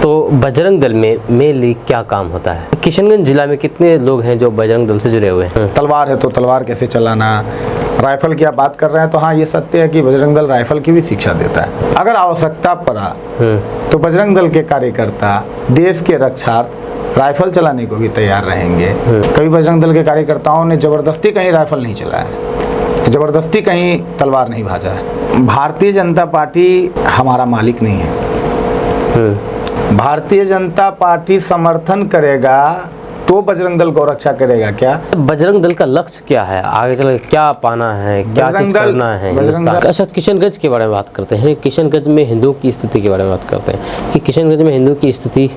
तो बजरंग दल में मेनली क्या काम होता है? किशनगंज जिला में कितने लोग हैं जो बजरंग दल से जुड़े हुए हैं? तलवार है तो तलवार कैसे चलाना, राइफल की आप बात कर रहे हैं तो हाँ ये सत्य है कि बजरंग दल राइफल की भी शिक्षा देता है। अगर आवश्यकता पड़ा तो बजरंग दल के कार्यकर्ता देश के रक्षार्थ राइफल चलाने को भी तैयार रहेंगे। कभी बजरंग दल के कार्यकर्ताओं ने जबरदस्ती कहीं राइफल नहीं चलाया, जबरदस्ती कहीं तलवार नहीं भाजा है। भारतीय जनता पार्टी हमारा मालिक नहीं है। भारतीय जनता पार्टी समर्थन करेगा तो बजरंग दल गौरक्षा करेगा क्या? बजरंग दल का लक्ष्य क्या है? आगे चल क्या पाना है, क्या चीज करना है? अच्छा, किशनगंज के बारे में बात करते हैं। किशनगंज में हिंदुओं की स्थिति के बारे में बात करते हैं कि किशनगंज में हिंदुओं की स्थिति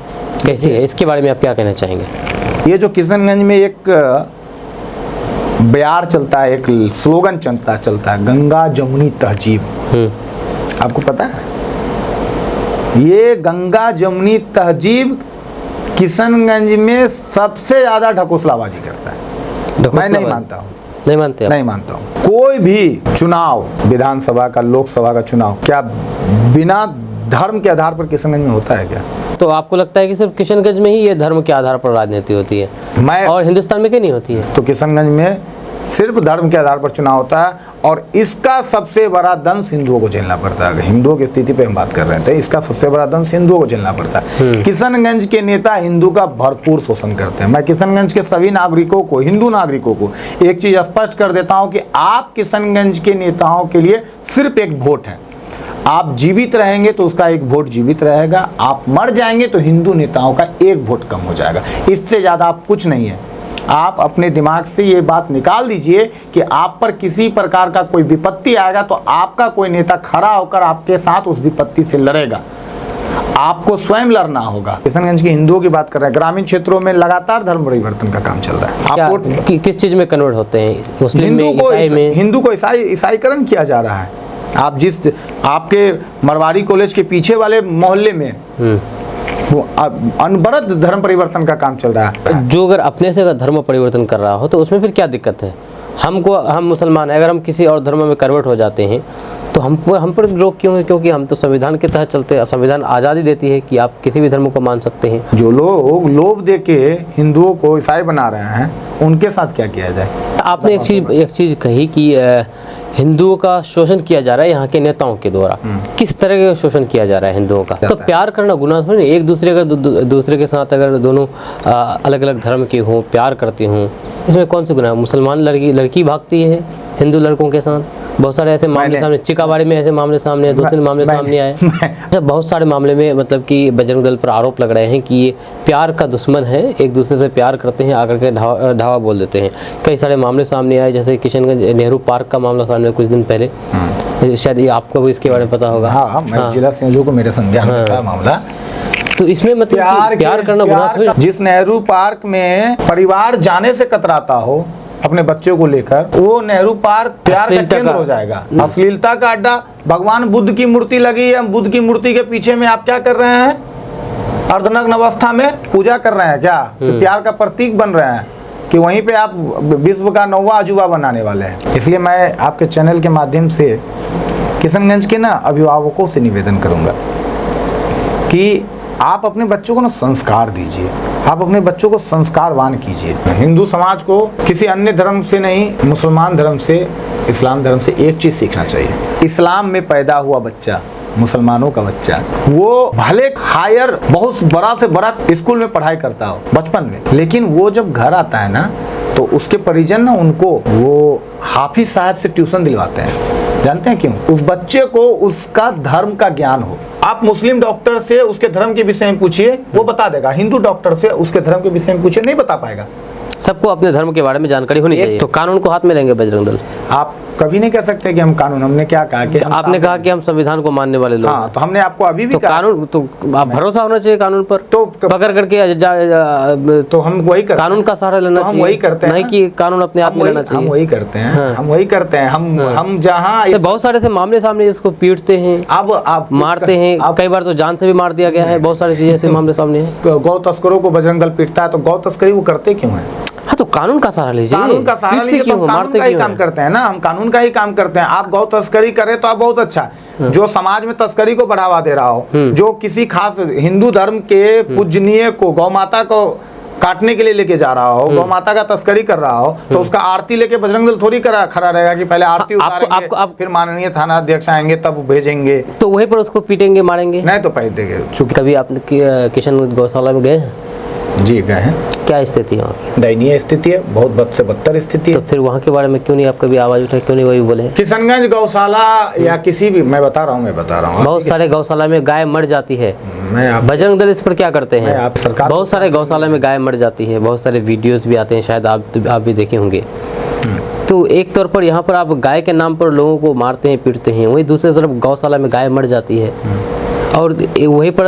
कैसी है, इसके बारे में आप क्या कहना चाहेंगे? ये जो किशनगंज में एक बयार चलता है, एक स्लोगन चलता है, गंगा जमुनी तहजीब, आपको पता है? ये गंगा जमुनी तहजीब किशनगंज में सबसे ज्यादा ढकोसलाबाजी करता है। मैं नहीं मानता हूँ। नहीं मानते? नहीं मानता हूँ। कोई भी चुनाव, विधानसभा का, लोकसभा का चुनाव, क्या बिना धर्म के आधार पर किशनगंज में होता है क्या? तो आपको लगता है कि सिर्फ किशनगंज में ही ये धर्म के आधार पर राजनीति होती है और हिंदुस्तान में क्यों नहीं होती है? तो किशनगंज में सिर्फ धर्म के आधार पर चुनाव होता है और इसका सबसे बड़ा दंश हिंदुओं को झेलना पड़ता है। हिंदुओं की स्थिति पे हम बात कर रहे थे, इसका सबसे बड़ा दंश हिंदुओं को झेलना पड़ता है। किशनगंज के नेता हिंदू का भरपूर शोषण करते हैं। मैं किशनगंज के सभी नागरिकों को, हिंदू नागरिकों को एक चीज स्पष्ट कर देता हूं कि आप किशनगंज के नेताओं के लिए सिर्फ एक वोट है। आप जीवित रहेंगे तो उसका एक वोट जीवित रहेगा, आप मर जाएंगे तो हिंदू नेताओं का एक वोट कम हो जाएगा। इससे ज्यादा आप कुछ नहीं है। आप अपने दिमाग से ये बात निकाल दीजिए कि आप पर किसी प्रकार का कोई विपत्ति आएगा तो आपका कोई नेता खड़ा होकर आपके साथ उस विपत्ति से लड़ेगा। आपको स्वयं लड़ना होगा। किशनगंज के हिंदुओं की बात कर रहे हैं, ग्रामीण क्षेत्रों में लगातार धर्म परिवर्तन का काम चल रहा है। आपको किस चीज में कन्वर्ट होते हैं? मुस्लिम में, ईसाई में? हिंदू को ईसाईकरण किया जा रहा है। आप जिस आपके मरवाड़ी कॉलेज के पीछे वाले मोहल्ले में वो अनवरत धर्म परिवर्तन का काम चल रहा है। जो अगर अपने से अगर धर्म परिवर्तन कर रहा हो तो उसमें फिर क्या दिक्कत है? हम मुसलमान हैं, अगर हम किसी और धर्म में कन्वर्ट हो जाते हैं तो हम पर रोक क्यों है? क्योंकि हम तो संविधान के तहत चलते हैं। संविधान आज़ादी देती है कि आप किसी भी धर्म को मान सकते हैं। जो लोग लोभ दे के हिंदुओं को ईसाई बना रहे हैं उनके साथ क्या किया जाए? आपने एक चीज़ कही कि हिंदुओं का शोषण किया जा रहा है यहाँ के नेताओं के द्वारा। किस तरह का शोषण किया जा रहा है हिंदुओं का? तो प्यार करना गुनाह थोड़ी? एक दूसरे के साथ अगर दोनों अलग अलग धर्म के हों, प्यार करते हों, इसमें कौन से गुनाह? मुसलमान लड़की भागती है हिंदू लड़कों के साथ, बहुत सारे ऐसे मामले सामने, चिकाबाड़ी में ऐसे मामले सामने आए, 2-3 मामले सामने आए। बहुत सारे मामले में मतलब कि बजरंग दल पर आरोप लग रहे हैं कि ये प्यार का दुश्मन है, एक दूसरे से प्यार करते हैं, आकर के ढावा बोल देते हैं। कई सारे मामले सामने आए, जैसे किशनगंज नेहरू पार्क का मामला सामने कुछ दिन पहले, शायद ये आपको भी इसके बारे में पता होगा। हाँ, जिला संयोजक को मेरे संज्ञान में था मामला। तो इसमें मतलब प्यार करना गुनाह थोड़ी? जिस नेहरू पार्क में परिवार जाने से कतराता हो अपने बच्चों को लेकर, वो नेहरू पार्क प्यार का केंद्र हो जाएगा। अश्लीलता का अड्डा। भगवान बुद्ध की मूर्ति लगी है, बुद्ध की मूर्ति के पीछे में आप क्या कर रहे हैं? अर्धनग्न अवस्था में पूजा कर रहे हैं क्या? प्यार का प्रतीक बन रहे हैं कि वहीं पे आप विश्व का 9वां अजूबा बनाने वाले हैं। इसलिए मैं आपके चैनल के माध्यम से किशनगंज के अभिभावकों से निवेदन करूंगा कि आप अपने बच्चों को संस्कार दीजिए, आप अपने बच्चों को संस्कारवान कीजिए। हिंदू समाज को किसी अन्य धर्म से नहीं, मुसलमान धर्म से, इस्लाम धर्म से एक चीज सीखना चाहिए। इस्लाम में पैदा हुआ बच्चा, मुसलमानों का बच्चा, वो भले हायर बहुत बड़ा से बड़ा स्कूल में पढ़ाई करता हो बचपन में, लेकिन वो जब घर आता है ना तो उसके परिजन ना उनको वो हाफिज साहब से ट्यूशन दिलवाते हैं। जानते हैं क्यों? उस बच्चे को उसका धर्म का ज्ञान हो। आप मुस्लिम डॉक्टर से उसके धर्म के विषय में पूछिए, वो बता देगा। हिंदू डॉक्टर से उसके धर्म के विषय में पूछिए, नहीं बता पाएगा। सबको अपने धर्म के बारे में जानकारी होनी चाहिए। तो कानून को हाथ में लेंगे बजरंग दल? आप कभी नहीं कह सकते कि हम कानून, हमने क्या कहा कि आपने कहा कि हम संविधान को मानने वाले लोग। हाँ, तो हमने आपको अभी भी कहा कानून, तो आप भरोसा होना चाहिए कानून पर। तो पकड़ करके तो हम वही करते, कानून का सहारा लेना चाहिए। हम वही करते हैं, नहीं कि कानून अपने आप में लेना चाहिए। हम वही करते हैं, हम वही करते हैं। हम जहाँ बहुत सारे से मामले सामने, इसको पीटते हैं, अब आप मारते हैं, कई बार तो जान से भी मार दिया गया है। बहुत सारी चीजें ऐसे मामले सामने हैं। गौ तस्करों को बजरंग दल पीटता है, तो गौ तस्करी वो करते क्यों है? हाँ, तो कानून का सहारा लीजिए। कानून का सहारा लीजिए, तो कानून का ही काम करते हैं ना, हम कानून का ही काम करते हैं। आप गौ तस्करी करें तो आप बहुत अच्छा, जो समाज में तस्करी को बढ़ावा दे रहा हो, जो किसी खास हिंदू धर्म के पूजनीय को, गौ माता को काटने के लिए लेके जा रहा हो, गौ माता का तस्करी कर रहा हो, तो उसका आरती लेके बजरंग दल थोड़ी खड़ा रहेगा कि पहले आरती उतारेंगे, फिर माननीय थाना अध्यक्ष आएंगे तब भेजेंगे, तो वहीं पर उसको पीटेंगे मारेंगे? नहीं तो पैसे देंगे। चूंकि कभी आप किशनगंज गौशाला में गए हैं? जी गए हैं। क्या स्थिति है वहाँ की? दयनीय स्थिति है, बहुत बद से बदतर स्थिति है। तो फिर वहाँ के बारे में क्यों नहीं आप कभी आवाज उठाए, क्यों नहीं वही बोले? किशनगंज गौशाला या किसी भी, मैं बता रहा हूँ बहुत सारे गौशाला में गाय मर जाती है, बजरंग दल इस पर क्या करते हैं? आप सरकार, बहुत सारे गौशाला में गाय मर जाती है, बहुत सारे वीडियोस भी आते हैं, शायद आप भी देखे होंगे। तो एक तौर पर यहाँ पर आप गाय के नाम पर लोगों को मारते हैं, पीटते हैं, वहीं दूसरी तरफ गौशाला में गाय मर जाती है, और वहीं पर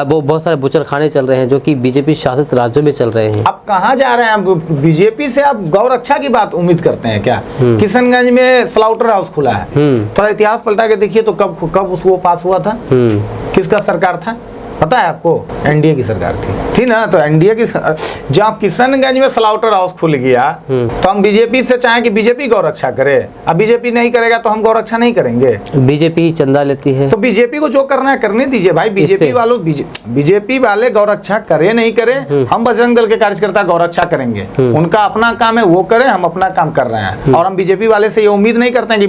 वो बहुत सारे बुचर खाने चल रहे हैं जो कि बीजेपी शासित राज्यों में चल रहे हैं। आप कहाँ जा रहे हैं? बीजेपी से आप गौ रक्षा की बात उम्मीद करते हैं क्या? किशनगंज में स्लाउटर हाउस खुला है, थोड़ा इतिहास पलटा के देखिए तो कब वो पास हुआ था, किसका सरकार था पता है आपको? एनडीए की सरकार थी ना। तो एनडीए की जब किशनगंज में स्लाउटर हाउस खुल गया तो हम बीजेपी से चाहें कि बीजेपी गौ रक्षा करे, अब बीजेपी नहीं करेगा तो हम गौ रक्षा नहीं करेंगे। बीजेपी ही चंदा लेती है, तो बीजेपी को जो करना है करने दीजिए भाई। बीजेपी वाले गौ रक्षा करे नहीं करे, हम बजरंग दल के कार्यकर्ता गौ रक्षा करेंगे, उनका अपना काम है वो करें, हम अपना काम कर रहे हैं। और हम बीजेपी वाले से ये उम्मीद नहीं करते हैं कि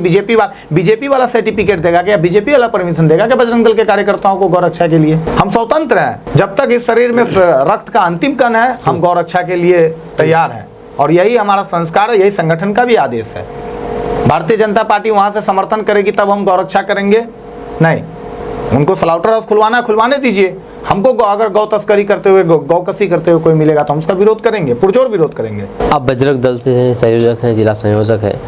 बीजेपी वाला सर्टिफिकेट देगा या बीजेपी वाला परमिशन देगा कि बजरंग दल के कार्यकर्ताओं को गौ रक्षा के लिए। हम स्वतंत्र हैं, जब तक इस शरीर में रक्त का अंतिम कण है हम गौ रक्षा के लिए तैयार हैं, और यही हमारा संस्कार है, यही संगठन का भी आदेश है। भारतीय जनता पार्टी वहां से समर्थन करेगी तब हम गौ रक्षा करेंगे, नहीं। उनको स्लाउटर हाउस खुलवाने दीजिए। हमको अगर गौ तस्करी करते हुए, गौ कसी करते हुए कोई मिलेगा तो हम उसका विरोध करेंगे, पुरजोर विरोध करेंगे। आप बजरंग दल से हैं, संयोजक हैं, जिला संयोजक है,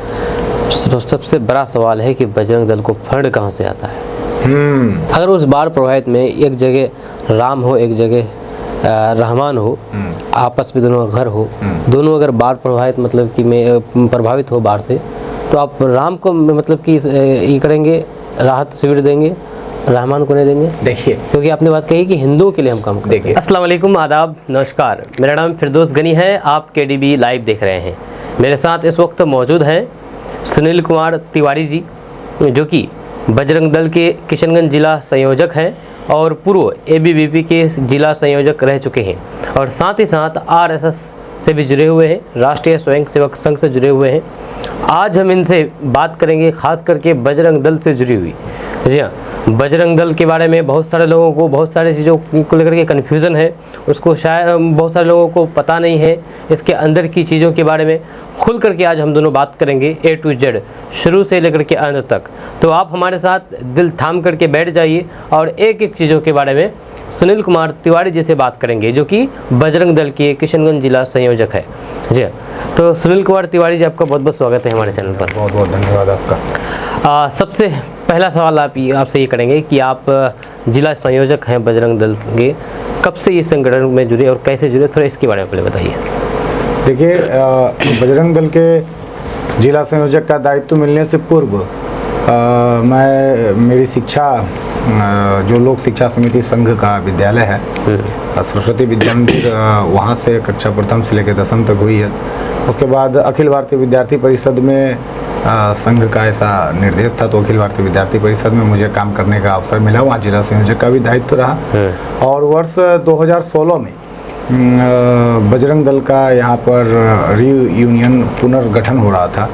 सबसे बड़ा सवाल है कि बजरंग दल को फंड कहाँ से आता है? अगर उस बाढ़ प्रभावित में एक जगह राम हो, एक जगह रहमान हो, आपस में दोनों घर हो, दोनों अगर बाढ़ प्रभावित मतलब कि में प्रभावित हो बाढ़ से, तो आप राम को मतलब कि ये करेंगे, राहत शिविर देंगे, रहमान को नहीं देंगे? देखिए, क्योंकि आपने बात कही कि हिंदुओं के लिए हम काम करते हैं। अस्सलाम वालेकुम, आदाब, नमस्कार। मेरा नाम फिरदौस गनी है, आप KDB लाइव देख रहे हैं। मेरे साथ इस वक्त मौजूद हैं सुनील कुमार तिवारी जी, जो कि बजरंग दल के किशनगंज जिला संयोजक हैं और पूर्व ABVP के जिला संयोजक रह चुके हैं, और साथ ही साथ RSS से भी जुड़े हुए हैं, राष्ट्रीय स्वयंसेवक संघ से जुड़े हुए हैं। आज हम इनसे बात करेंगे खास करके बजरंग दल से जुड़ी हुई। जी हाँ, बजरंग दल के बारे में बहुत सारे लोगों को बहुत सारी चीज़ों को लेकर के कन्फ्यूज़न है, उसको शायद बहुत सारे लोगों को पता नहीं है इसके अंदर की चीज़ों के बारे में। खुल करके आज हम दोनों बात करेंगे A to Z, शुरू से लेकर के अंत तक। तो आप हमारे साथ दिल थाम करके बैठ जाइए और एक एक चीज़ों के बारे में सुनील कुमार तिवारी जी से बात करेंगे, जो कि बजरंग दल के किशनगंज जिला संयोजक है। जी, तो सुनील कुमार तिवारी जी, आपका बहुत बहुत स्वागत है हमारे चैनल पर। बहुत बहुत धन्यवाद आपका। सबसे पहला सवाल आपसे ये करेंगे कि आप जिला संयोजक हैं बजरंग दल के, कब से ये संगठन में जुड़े और कैसे जुड़े, थोड़ा इसके बारे में पहले बताइए। देखिए, बजरंग दल के जिला संयोजक का दायित्व मिलने से पूर्व मेरी शिक्षा जो लोक शिक्षा समिति संघ का विद्यालय है, सरस्वती विद्या मंदिर, वहाँ से कक्षा प्रथम से लेकर 10वीं तक हुई है। उसके बाद अखिल भारतीय विद्यार्थी परिषद में संघ का ऐसा निर्देश था, तो अखिल भारतीय विद्यार्थी परिषद में मुझे काम करने का अवसर मिला, वहाँ जिला संयोजक का भी दायित्व रहा। और वर्ष 2016 में बजरंग दल का यहाँ पर रीयूनियन पुनर्गठन हो रहा था,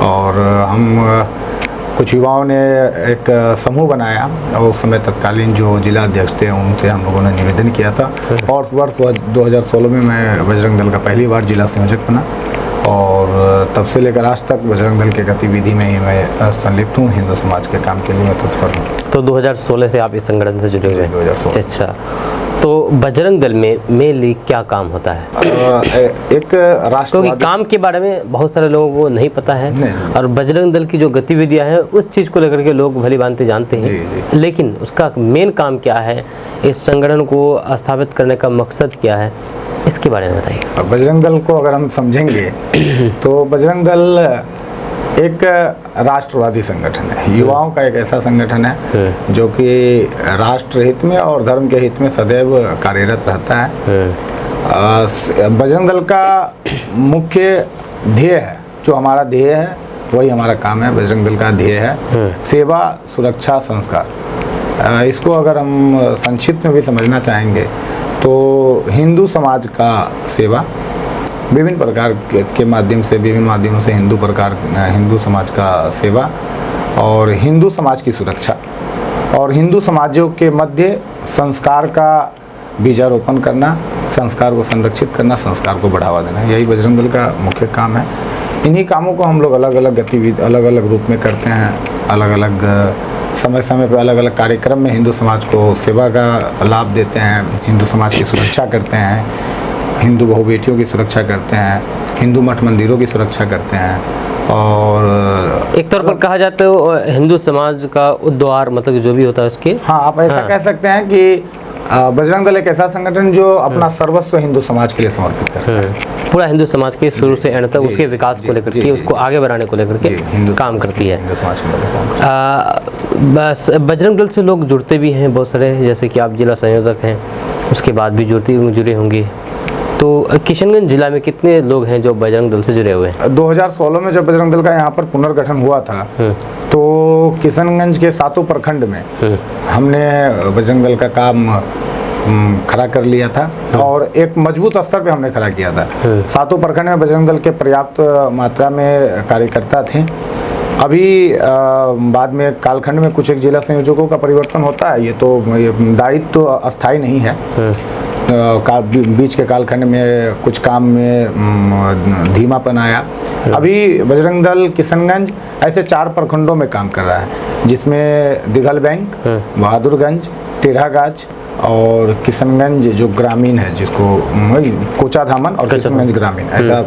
और हम कुछ युवाओं ने एक समूह बनाया, और उस समय तत्कालीन जो जिला अध्यक्ष थे उनसे हम लोगों ने निवेदन किया था, और वर्ष 2016 में मैं बजरंग दल का पहली बार जिला संयोजक बना, और तब से लेकर आज तक बजरंग दल के गतिविधि में ही मैं संलिप्त हूँ, हिंदू समाज के काम के लिए मैं तत्पर हूँ। तो 2016 से आप इस संगठन से जुड़े हुए हैं? 2016। अच्छा, तो बजरंग दल में मेनली क्या काम होता है? एक राष्ट्रवादी, क्योंकि काम के बारे में बहुत सारे लोगों को नहीं पता है, और बजरंग दल की जो गतिविधियां हैं उस चीज़ को लेकर के लोग भली भांति जानते हैं, जी। लेकिन उसका मेन काम क्या है, इस संगठन को स्थापित करने का मकसद क्या है, इसके बारे में बताइए। बजरंग दल को अगर हम समझेंगे तो बजरंग दल एक राष्ट्रवादी संगठन है, युवाओं का एक ऐसा संगठन है जो कि राष्ट्र हित में और धर्म के हित में सदैव कार्यरत रहता है। बजरंग दल का मुख्य ध्येय है, जो हमारा ध्येय है वही हमारा काम है। बजरंग दल का ध्येय है सेवा, सुरक्षा, संस्कार। इसको अगर हम संक्षिप्त में भी समझना चाहेंगे तो हिंदू समाज का सेवा विभिन्न प्रकार के माध्यम से, विभिन्न माध्यमों से हिंदू समाज का सेवा और हिंदू समाज की सुरक्षा और हिंदू समाजों के मध्य संस्कार का बीजारोपण करना, संस्कार को संरक्षित करना, संस्कार को बढ़ावा देना, यही बजरंग दल का मुख्य काम है। इन्हीं कामों को हम लोग अलग अलग गतिविधि, अलग अलग रूप में करते हैं। अलग अलग समय समय पर अलग अलग कार्यक्रम में हिंदू समाज को सेवा का लाभ देते हैं, हिंदू समाज की सुरक्षा करते हैं, हिंदू बहु बेटियों की सुरक्षा करते हैं, हिंदू मठ मंदिरों की सुरक्षा करते हैं। और एक तौर पर कहा जाता है हिंदू समाज का उद्धार, मतलब जो भी होता है उसके, हाँ आप ऐसा कह सकते हैं कि बजरंग दल एक ऐसा संगठन जो अपना सर्वस्व हिंदू समाज के लिए समर्पित करता है। पूरा हिंदू समाज के शुरू से एंड तक उसके विकास को लेकर के, उसको आगे बढ़ाने को लेकर के काम करती है। हिंदू समाज को बस बजरंग दल से लोग जुड़ते भी हैं बहुत सारे, जैसे कि आप जिला संयोजक हैं, उसके बाद भी जुड़े होंगे। तो किशनगंज जिला में कितने लोग हैं जो बजरंग दल से जुड़े हुए हैं? 2016 में जब बजरंग दल का यहाँ पर पुनर्गठन हुआ था तो किशनगंज के 7 प्रखंड में हमने बजरंग दल का काम खड़ा कर लिया था और एक मजबूत स्तर पे हमने खड़ा किया था। 7 प्रखंड में बजरंग दल के पर्याप्त मात्रा में कार्यकर्ता थे। अभी बाद में कालखंड में कुछ एक जिला संयोजकों का परिवर्तन होता है, ये तो दायित्व तो अस्थायी नहीं है। बीच के कालखंड में कुछ काम में धीमापन आया। अभी बजरंग दल किशनगंज ऐसे 4 प्रखंडों में काम कर रहा है, जिसमें दिघल बैंक, बहादुरगंज, टेढ़ागाछ और किशनगंज जो ग्रामीण है, जिसको कोचा धामन और किशनगंज ग्रामीण, ऐसा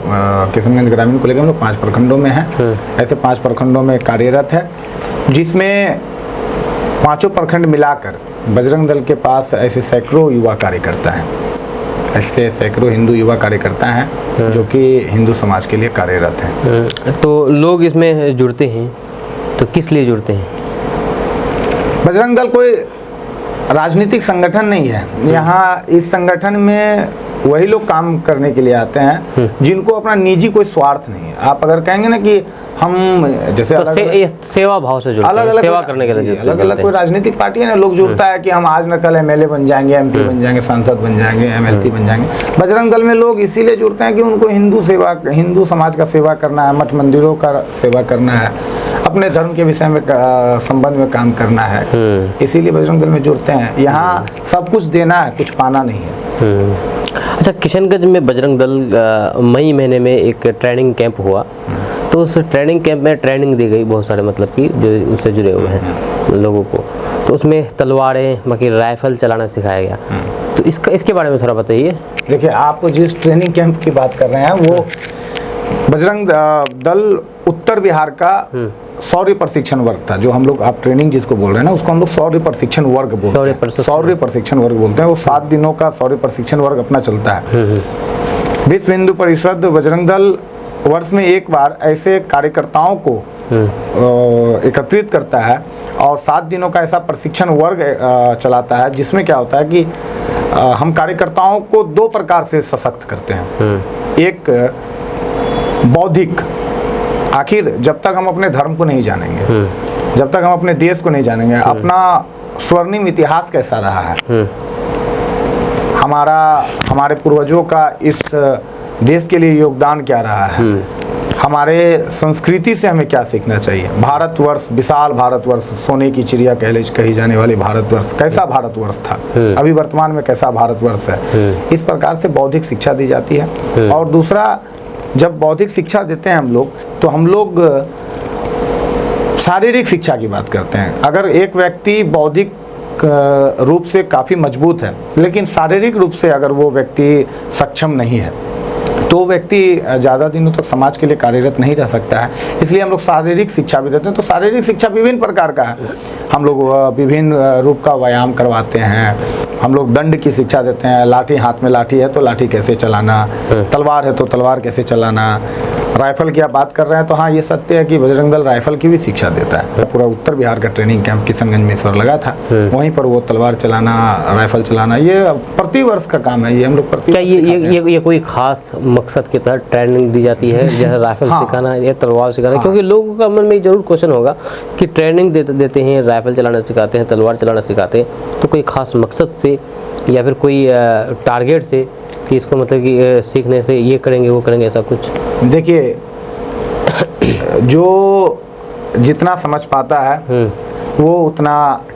किशनगंज ग्रामीण को लेकर हम लोग 5 प्रखंडों में हैं। ऐसे 5 प्रखंडों में कार्यरत है, जिसमें 5 प्रखंड मिलाकर बजरंग दल के पास ऐसे सैकड़ों युवा कार्यकर्ता हैं। ऐसे सैकड़ों हिंदू युवा कार्यकर्ता हैं जो कि हिंदू समाज के लिए कार्यरत हैं। तो लोग इसमें जुड़ते हैं तो किस लिए जुड़ते हैं? बजरंग दल कोई राजनीतिक संगठन नहीं है। यहाँ इस संगठन में वही लोग काम करने के लिए आते हैं जिनको अपना निजी कोई स्वार्थ नहीं है। आप अगर कहेंगे ना कि हम जैसे तो सेवा भाव से जुड़ते हैं, सेवा करने के लिए अलग अलग कोई राजनीतिक पार्टी है ना, लोग जुड़ता है कि हम आज न कल एमएलए बन जाएंगे, एमपी बन जाएंगे, सांसद बन जाएंगे, एमएलसी बन जाएंगे। बजरंग दल में लोग इसीलिए जुड़ते हैं कि उनको हिंदू समाज का सेवा करना है, मठ मंदिरों का सेवा करना है, अपने धर्म के विषय में संबंध में काम करना है, इसीलिए बजरंग दल में जुड़ते हैं। यहाँ सब कुछ देना है, कुछ पाना नहीं है। अच्छा, किशनगंज में बजरंग दल मई महीने में एक ट्रेनिंग कैंप हुआ, तो उस ट्रेनिंग कैंप में ट्रेनिंग दी गई बहुत सारे, मतलब कि जो उससे जुड़े हुए हैं लोगों को। तो उसमें तलवारें, बाकी राइफल चलाना सिखाया गया। तो इसके बारे में थोड़ा बताइए। देखिए, आप जिस ट्रेनिंग कैंप की बात कर रहे हैं वो बजरंग दल उत्तर बिहार का शौर्य प्रशिक्षण वर्ग था। जो हम लोग, आप ट्रेनिंग जिसको बोल रहे हैं ना, उसको हम लोग शौर्य प्रशिक्षण वर्ग बोलते हैं। शौर्य प्रशिक्षण वर्ग बोलते हैं। वो 7 दिनों का शौर्य प्रशिक्षण वर्ग अपना चलता है। विश्व हिंदू परिषद बजरंग दल वर्ष में एक बार ऐसे कार्यकर्ताओं को एकत्रित करता है और 7 दिनों का ऐसा प्रशिक्षण वर्ग चलाता है, जिसमें क्या होता है कि हम कार्यकर्ताओं को 2 प्रकार से सशक्त करते हैं। एक बौद्धिक, आखिर जब तक हम अपने धर्म को नहीं जानेंगे, जब तक हम अपने देश को नहीं जानेंगे, अपना स्वर्णिम इतिहास कैसा रहा है, हमारे पूर्वजों का इस देश के लिए योगदान क्या रहा है, हमारे संस्कृति से हमें क्या सीखना चाहिए, भारतवर्ष, विशाल भारतवर्ष, सोने की चिड़िया कही जाने वाली भारतवर्ष कैसा भारतवर्ष था, अभी वर्तमान में कैसा भारतवर्ष है, इस प्रकार से बौद्धिक शिक्षा दी जाती है। और दूसरा, जब बौद्धिक शिक्षा देते हैं हम लोग शारीरिक शिक्षा की बात करते हैं। अगर एक व्यक्ति बौद्धिक रूप से काफ़ी मजबूत है लेकिन शारीरिक रूप से अगर वो व्यक्ति सक्षम नहीं है तो व्यक्ति ज़्यादा दिनों तक समाज के लिए कार्यरत नहीं रह सकता है। इसलिए हम लोग शारीरिक शिक्षा भी देते हैं। तो शारीरिक शिक्षा विभिन्न प्रकार का है। हम लोग विभिन्न रूप का व्यायाम करवाते हैं, हम लोग दंड की शिक्षा देते हैं। लाठी, हाथ में लाठी है तो लाठी कैसे चलाना, तलवार है तो तलवार कैसे चलाना, राइफल की आप बात कर रहे हैं तो हाँ, ये सत्य है कि बजरंग दल राइफल की भी शिक्षा देता है। पूरा उत्तर बिहार का ट्रेनिंग कैंप किशनगंज में इस बार लगा था, वहीं पर वो तलवार चलाना, राइफल चलाना, ये प्रति वर्ष का काम है। ये हम लोग प्रति क्या वर्ष सिखाते हैं। ये कोई खास मकसद के तहत ट्रेनिंग दी जाती है, जैसे राइफल हाँ। सिखाना या तलवार सिखाना? क्योंकि लोगों का मन में जरूर क्वेश्चन होगा कि ट्रेनिंग देते हैं, राइफल चलाना सिखाते हैं, तलवार चलाना सिखाते हैं, तो कोई खास मकसद से या फिर कोई टारगेट से कि इसको मतलब कि सीखने से ये करेंगे वो करेंगे, ऐसा कुछ? देखिए, जो जितना समझ पाता है वो उतना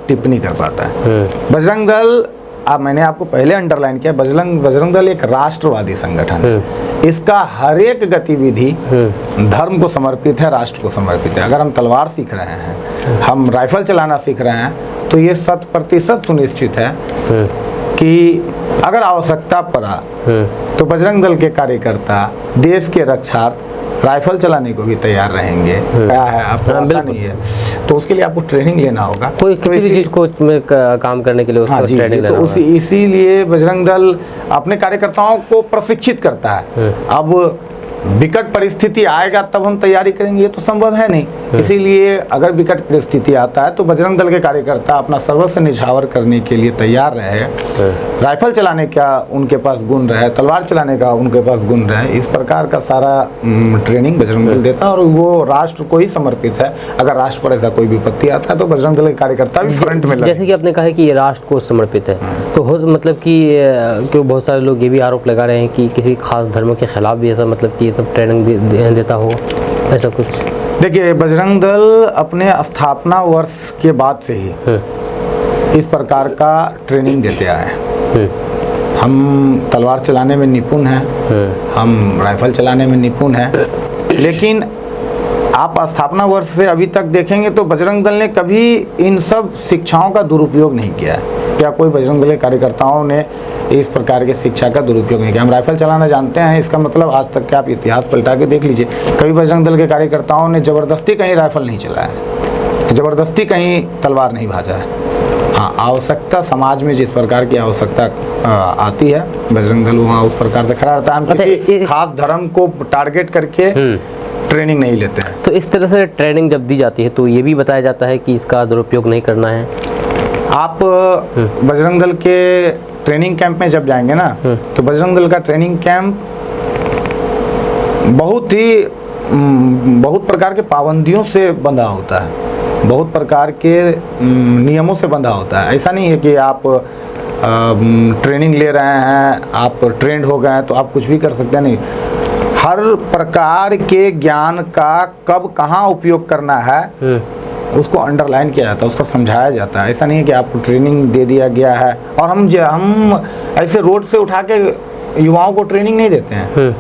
टिप्पणी कर पाता है। बजरंग दल, अब मैंने आपको पहले अंडरलाइन किया, बजरंग दल एक राष्ट्रवादी संगठन है। इसका हर एक गतिविधि धर्म को समर्पित है, राष्ट्र को समर्पित है। अगर हम तलवार सीख रहे हैं, हम राइफल चलाना सीख रहे हैं, तो ये 100% सुनिश्चित है कि अगर आवश्यकता पड़ा तो बजरंग दल के कार्यकर्ता देश के रक्षार्थ राइफल चलाने को भी तैयार रहेंगे। क्या है आपको पता नहीं है, तो उसके लिए आपको ट्रेनिंग लेना होगा। कोई किसी भी चीज को काम करने के लिए उसको ट्रेनिंग लेना होगा। इसीलिए बजरंग दल अपने कार्यकर्ताओं को प्रशिक्षित करता है। अब विकट परिस्थिति आएगा तब हम तैयारी करेंगे, ये तो संभव है नहीं। इसीलिए अगर विकट परिस्थिति आता है तो बजरंग दल के कार्यकर्ता अपना सर्वस्व निछावर करने के लिए तैयार रहे। राइफल चलाने का उनके पास गुण रहे, तलवार चलाने का उनके पास गुण रहे, इस प्रकार का सारा ट्रेनिंग बजरंग दल देता है। और वो राष्ट्र को ही समर्पित है। अगर राष्ट्र पर ऐसा कोई विपत्ति आता है तो बजरंग दल के कार्यकर्ता भी फ्रंट में लगे। जैसे कि आपने कहा कि ये राष्ट्र को समर्पित है, तो मतलब कि बहुत सारे लोग ये भी आरोप लगा रहे हैं कि किसी खास धर्म के खिलाफ भी ऐसा मतलब कि सब ट्रेनिंग देता हो, ऐसा कुछ? देखिए, बजरंग दल अपने स्थापना वर्ष के बाद से ही इस प्रकार का ट्रेनिंग देते आए हैं। हम तलवार चलाने में निपुण हैं, हम राइफल चलाने में निपुण हैं, लेकिन आप स्थापना वर्ष से अभी तक देखेंगे तो बजरंग दल ने कभी इन सब शिक्षाओं का दुरुपयोग नहीं किया है, या कोई बजरंग दल के कार्यकर्ताओं ने इस प्रकार की शिक्षा का दुरुपयोग नहीं किया। हम राइफल चलाना जानते हैं, इसका मतलब आज तक के आप इतिहास पलटा के देख लीजिए, कभी बजरंग दल के कार्यकर्ताओं ने ज़बरदस्ती कहीं राइफल नहीं चलाया, ज़बरदस्ती कहीं तलवार नहीं भाजा है। हाँ, आवश्यकता समाज में जिस प्रकार की आवश्यकता आती है, बजरंग दल वहाँ उस प्रकार से खड़ा रहता है। हम किसी खास धर्म को टारगेट करके ट्रेनिंग नहीं लेते हैं। तो इस तरह से ट्रेनिंग जब दी जाती है तो ये भी बताया जाता है कि इसका दुरुपयोग नहीं करना है। आप बजरंग दल के ट्रेनिंग कैंप में जब जाएंगे ना, तो बजरंग दल का ट्रेनिंग कैंप बहुत प्रकार के पाबंदियों से बंधा होता है, बहुत प्रकार के नियमों से बंधा होता है। ऐसा नहीं है कि आप ट्रेनिंग ले रहे हैं, आप ट्रेंड हो गए हैं तो आप कुछ भी कर सकते हैं, नहीं। हर प्रकार के ज्ञान का कब कहाँ उपयोग करना है उसको अंडरलाइन किया जाता है, उसको समझाया जाता है। ऐसा नहीं है कि आपको ट्रेनिंग दे दिया गया है और हम ऐसे रोड से उठा के युवाओं को ट्रेनिंग नहीं देते हैं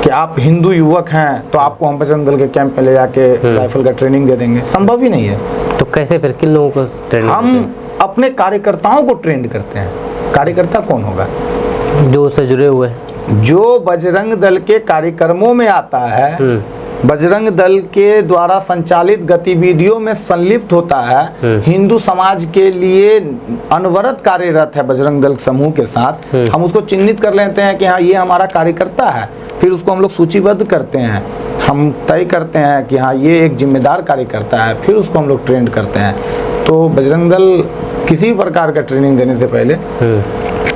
कि आप हिंदू युवक हैं तो आपको हम बजरंग दल के कैंप में ले जाके राइफल का ट्रेनिंग दे देंगे, संभव ही नहीं है। तो कैसे फिर किन लोगों को ट्रेनिंग? हम अपने कार्यकर्ताओं को ट्रेंड करते हैं। कार्यकर्ता कौन होगा? जो उससे जुड़े हुए हैं, जो बजरंग दल के कार्यक्रमों में आता है, बजरंग दल के द्वारा संचालित गतिविधियों में संलिप्त होता है, हिंदू समाज के लिए अनवरत कार्यरत है बजरंग दल समूह के साथ, हम उसको चिन्हित कर लेते हैं कि हाँ ये हमारा कार्यकर्ता है। फिर उसको हम लोग सूचीबद्ध करते हैं, हम तय करते हैं कि हाँ ये एक जिम्मेदार कार्यकर्ता है, फिर उसको हम लोग ट्रेंड करते हैं। तो बजरंग दल किसी प्रकार का ट्रेनिंग देने से पहले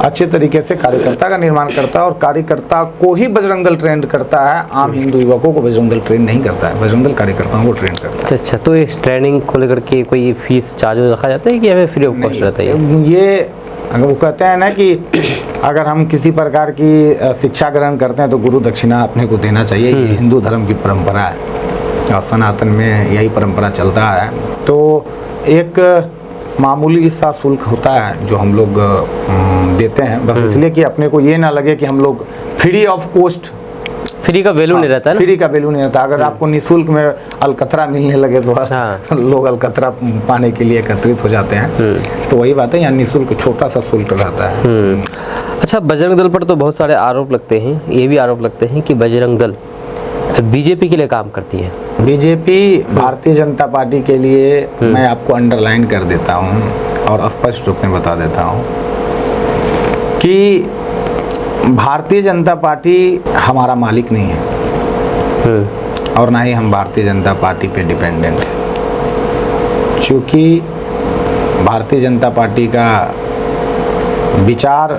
अच्छे तरीके से कार्यकर्ता का निर्माण करता है, और कार्यकर्ता को ही बजरंग दल ट्रेंड करता है। आम हिंदू युवकों को बजरंग दल ट्रेंड नहीं करता है, बजरंग दल कार्यकर्ताओं को ट्रेंड करता है। अच्छा, तो इस ट्रेनिंग को लेकर के कोई फीस चार्ज रखा जाता है कि हमें फ्री ऑफ कॉस्ट रहता है? ये अगर वो कहते हैं ना कि अगर हम किसी प्रकार की शिक्षा ग्रहण करते हैं तो गुरु दक्षिणा अपने को देना चाहिए, ये हिंदू धर्म की परंपरा है और सनातन में यही परंपरा चलता है। तो एक मामूली सा शुल्क होता है जो हम लोग देते हैं, बस इसलिए कि अपने को ये ना लगे कि हम लोग फ्री ऑफ कॉस्ट, फ्री का वैल्यू नहीं रहता है ना? फ्री का वैल्यू नहीं रहता। अगर आपको निःशुल्क में अलकतरा मिलने लगे तो लोग अलकतरा पाने के लिए एकत्रित हो जाते हैं। तो वही बात है, यहाँ निःशुल्क छोटा सा शुल्क रहता है। अच्छा, बजरंग दल पर तो बहुत सारे आरोप लगते हैं, ये भी आरोप लगते हैं कि बजरंग दल बीजेपी के लिए काम करती है। बीजेपी भारतीय जनता पार्टी के लिए मैं आपको अंडरलाइन कर देता हूँ और स्पष्ट रूप में बता देता हूँ कि भारतीय जनता पार्टी हमारा मालिक नहीं है। और ना ही हम भारतीय जनता पार्टी पे डिपेंडेंट हैं। चूँकि भारतीय जनता पार्टी का विचार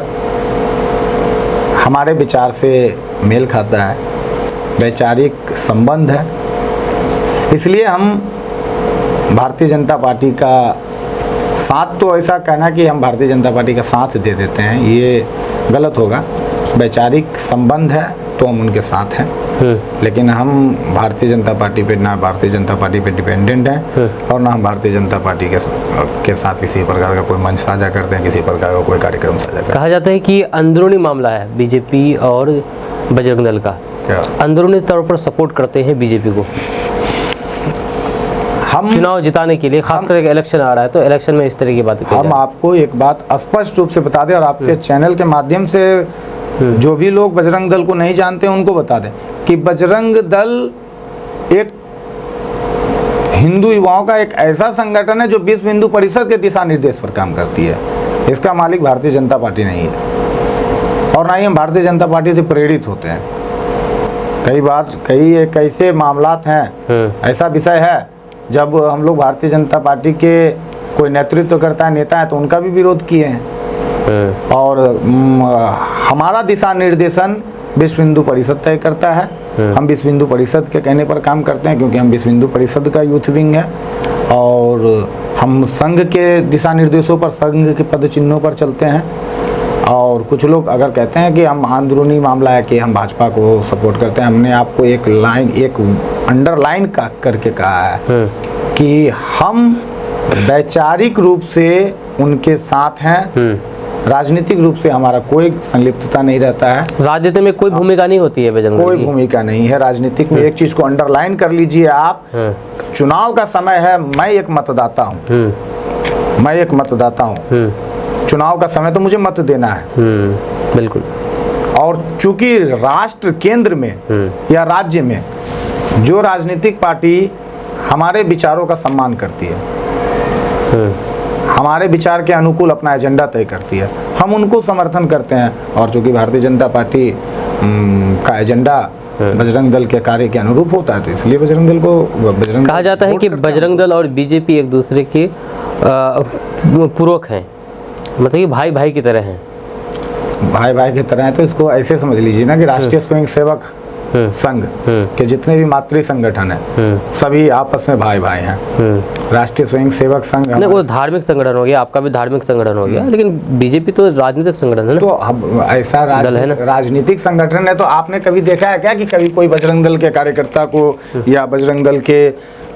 हमारे विचार से मेल खाता है, वैचारिक संबंध है, इसलिए हम भारतीय जनता पार्टी का साथ, तो ऐसा कहना कि हम भारतीय जनता पार्टी का साथ दे देते हैं ये गलत होगा। वैचारिक संबंध है तो हम उनके साथ हैं, लेकिन हम भारतीय जनता पार्टी पे ना भारतीय जनता पार्टी पे डिपेंडेंट हैं और ना हम भारतीय जनता पार्टी के साथ किसी प्रकार का कोई मंच साझा करते हैं, किसी प्रकार का कोई कार्यक्रम साझा करते हैं। कहा जाता है कि अंदरूनी मामला है बीजेपी और बजरंग दल का, क्या अंदरूनी तौर पर सपोर्ट करते हैं बीजेपी को हम चुनाव जिताने के लिए, खासकर एक इलेक्शन आ रहा है तो इलेक्शन में इस तरह की बातें हम आपको एक बात स्पष्ट रूप से बता दें और आपके चैनल के माध्यम से जो भी लोग बजरंग दल को नहीं जानते हैं उनको बता दें कि बजरंग दल एक हिंदू युवाओं का एक ऐसा संगठन है जो विश्व हिंदू परिषद के दिशा निर्देश पर काम करती है। इसका मालिक भारतीय जनता पार्टी नहीं है और ना ही हम भारतीय जनता पार्टी से प्रेरित होते हैं। कई एक ऐसे मामलात हैं, ऐसा विषय है जब हम लोग भारतीय जनता पार्टी के कोई नेतृत्व करता है, नेता है, तो उनका भी विरोध किए हैं और हमारा दिशा निर्देशन विश्व हिंदू परिषद तय करता है। हम विश्व हिंदू परिषद के कहने पर काम करते हैं क्योंकि हम विश्व हिंदू परिषद का यूथ विंग है और हम संघ के दिशा निर्देशों पर, संघ के पद चिन्हों पर चलते हैं। और कुछ लोग अगर कहते हैं कि हम अंदरूनी मामला है कि हम भाजपा को सपोर्ट करते हैं, हमने आपको एक लाइन, एक अंडरलाइन का करके कहा है कि हम वैचारिक रूप से उनके साथ हैं, राजनीतिक रूप से हमारा कोई संलिप्तता नहीं रहता है। राजनीति में कोई भूमिका नहीं होती है बजरंग दल की? कोई भूमिका नहीं है राजनीतिक में। एक चीज को अंडरलाइन कर लीजिए आप, चुनाव का समय है, मैं एक मतदाता हूँ, मैं एक मतदाता हूँ, चुनाव का समय तो मुझे मत देना है। बिल्कुल। और चूंकि राष्ट्र केंद्र में या राज्य में जो राजनीतिक पार्टी हमारे विचारों का सम्मान करती है, हमारे विचार के अनुकूल अपना एजेंडा तय करती है, हम उनको समर्थन करते हैं। और चूंकि भारतीय जनता पार्टी का एजेंडा बजरंग दल के कार्य के अनुरूप होता है तो इसलिए बजरंग दल को कहा जाता है कि बजरंग दल और बीजेपी एक दूसरे के पूरक हैं, मतलब कि भाई भाई की तरह हैं। भाई भाई की तरह है तो इसको ऐसे समझ लीजिए ना कि राष्ट्रीय स्वयं सेवक संघ के जितने भी मातृ संगठन है सभी आपस में भाई भाई हैं। राष्ट्रीय स्वयं सेवक संघ नहीं, वो धार्मिक संगठन हो गया, आपका भी धार्मिक संगठन हो गया, लेकिन बीजेपी तो राजनीतिक संगठन है ना। तो अब ऐसा राजनीतिक संगठन है तो आपने कभी देखा है क्या कि कभी कोई बजरंग दल के कार्यकर्ता को या बजरंग दल के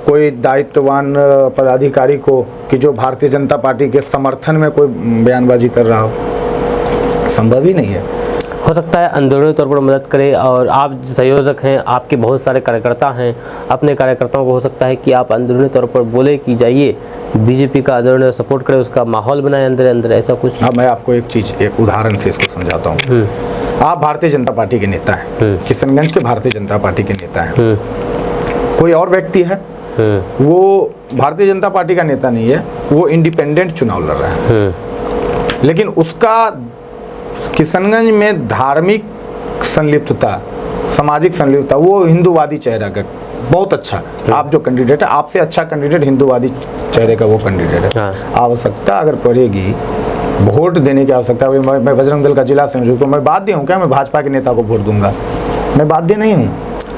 कोई दायित्ववान पदाधिकारी को कि जो भारतीय जनता पार्टी के समर्थन में कोई बयानबाजी कर रहा हो? संभव ही नहीं है। हो सकता है अंदरूनी तौर पर मदद करे और आप संयोजक हैं, आपके बहुत सारे कार्यकर्ता हैं, अपने कार्यकर्ताओं को हो सकता है कि आप अंदरूनी तौर पर बोले कि जाइए बीजेपी का अंदरूनी सपोर्ट करें, उसका माहौल बनाए अंदर अंदर, ऐसा कुछ। हाँ, मैं आपको एक चीज़, एक उदाहरण से इसको समझाता हूँ। आप भारतीय जनता पार्टी के नेता हैं, किशनगंज के भारतीय जनता पार्टी के नेता हैं, कोई और व्यक्ति है वो भारतीय जनता पार्टी का नेता नहीं है, वो इंडिपेंडेंट चुनाव लड़ रहा है, लेकिन उसका किशनगंज में धार्मिक संलिप्तता, सामाजिक संलिप्तता, वो हिंदूवादी चेहरा का बहुत अच्छा, आप जो कैंडिडेट है आपसे अच्छा कैंडिडेट हिंदूवादी चेहरे का वो कैंडिडेट है। आवश्यकता अगर पड़ेगी वोट देने की आवश्यकता, मैं बजरंग दल का जिला संयोजक तो मैं बाध्य हूँ क्या मैं भाजपा के नेता को वोट दूंगा? मैं बाध्य नहीं हूँ।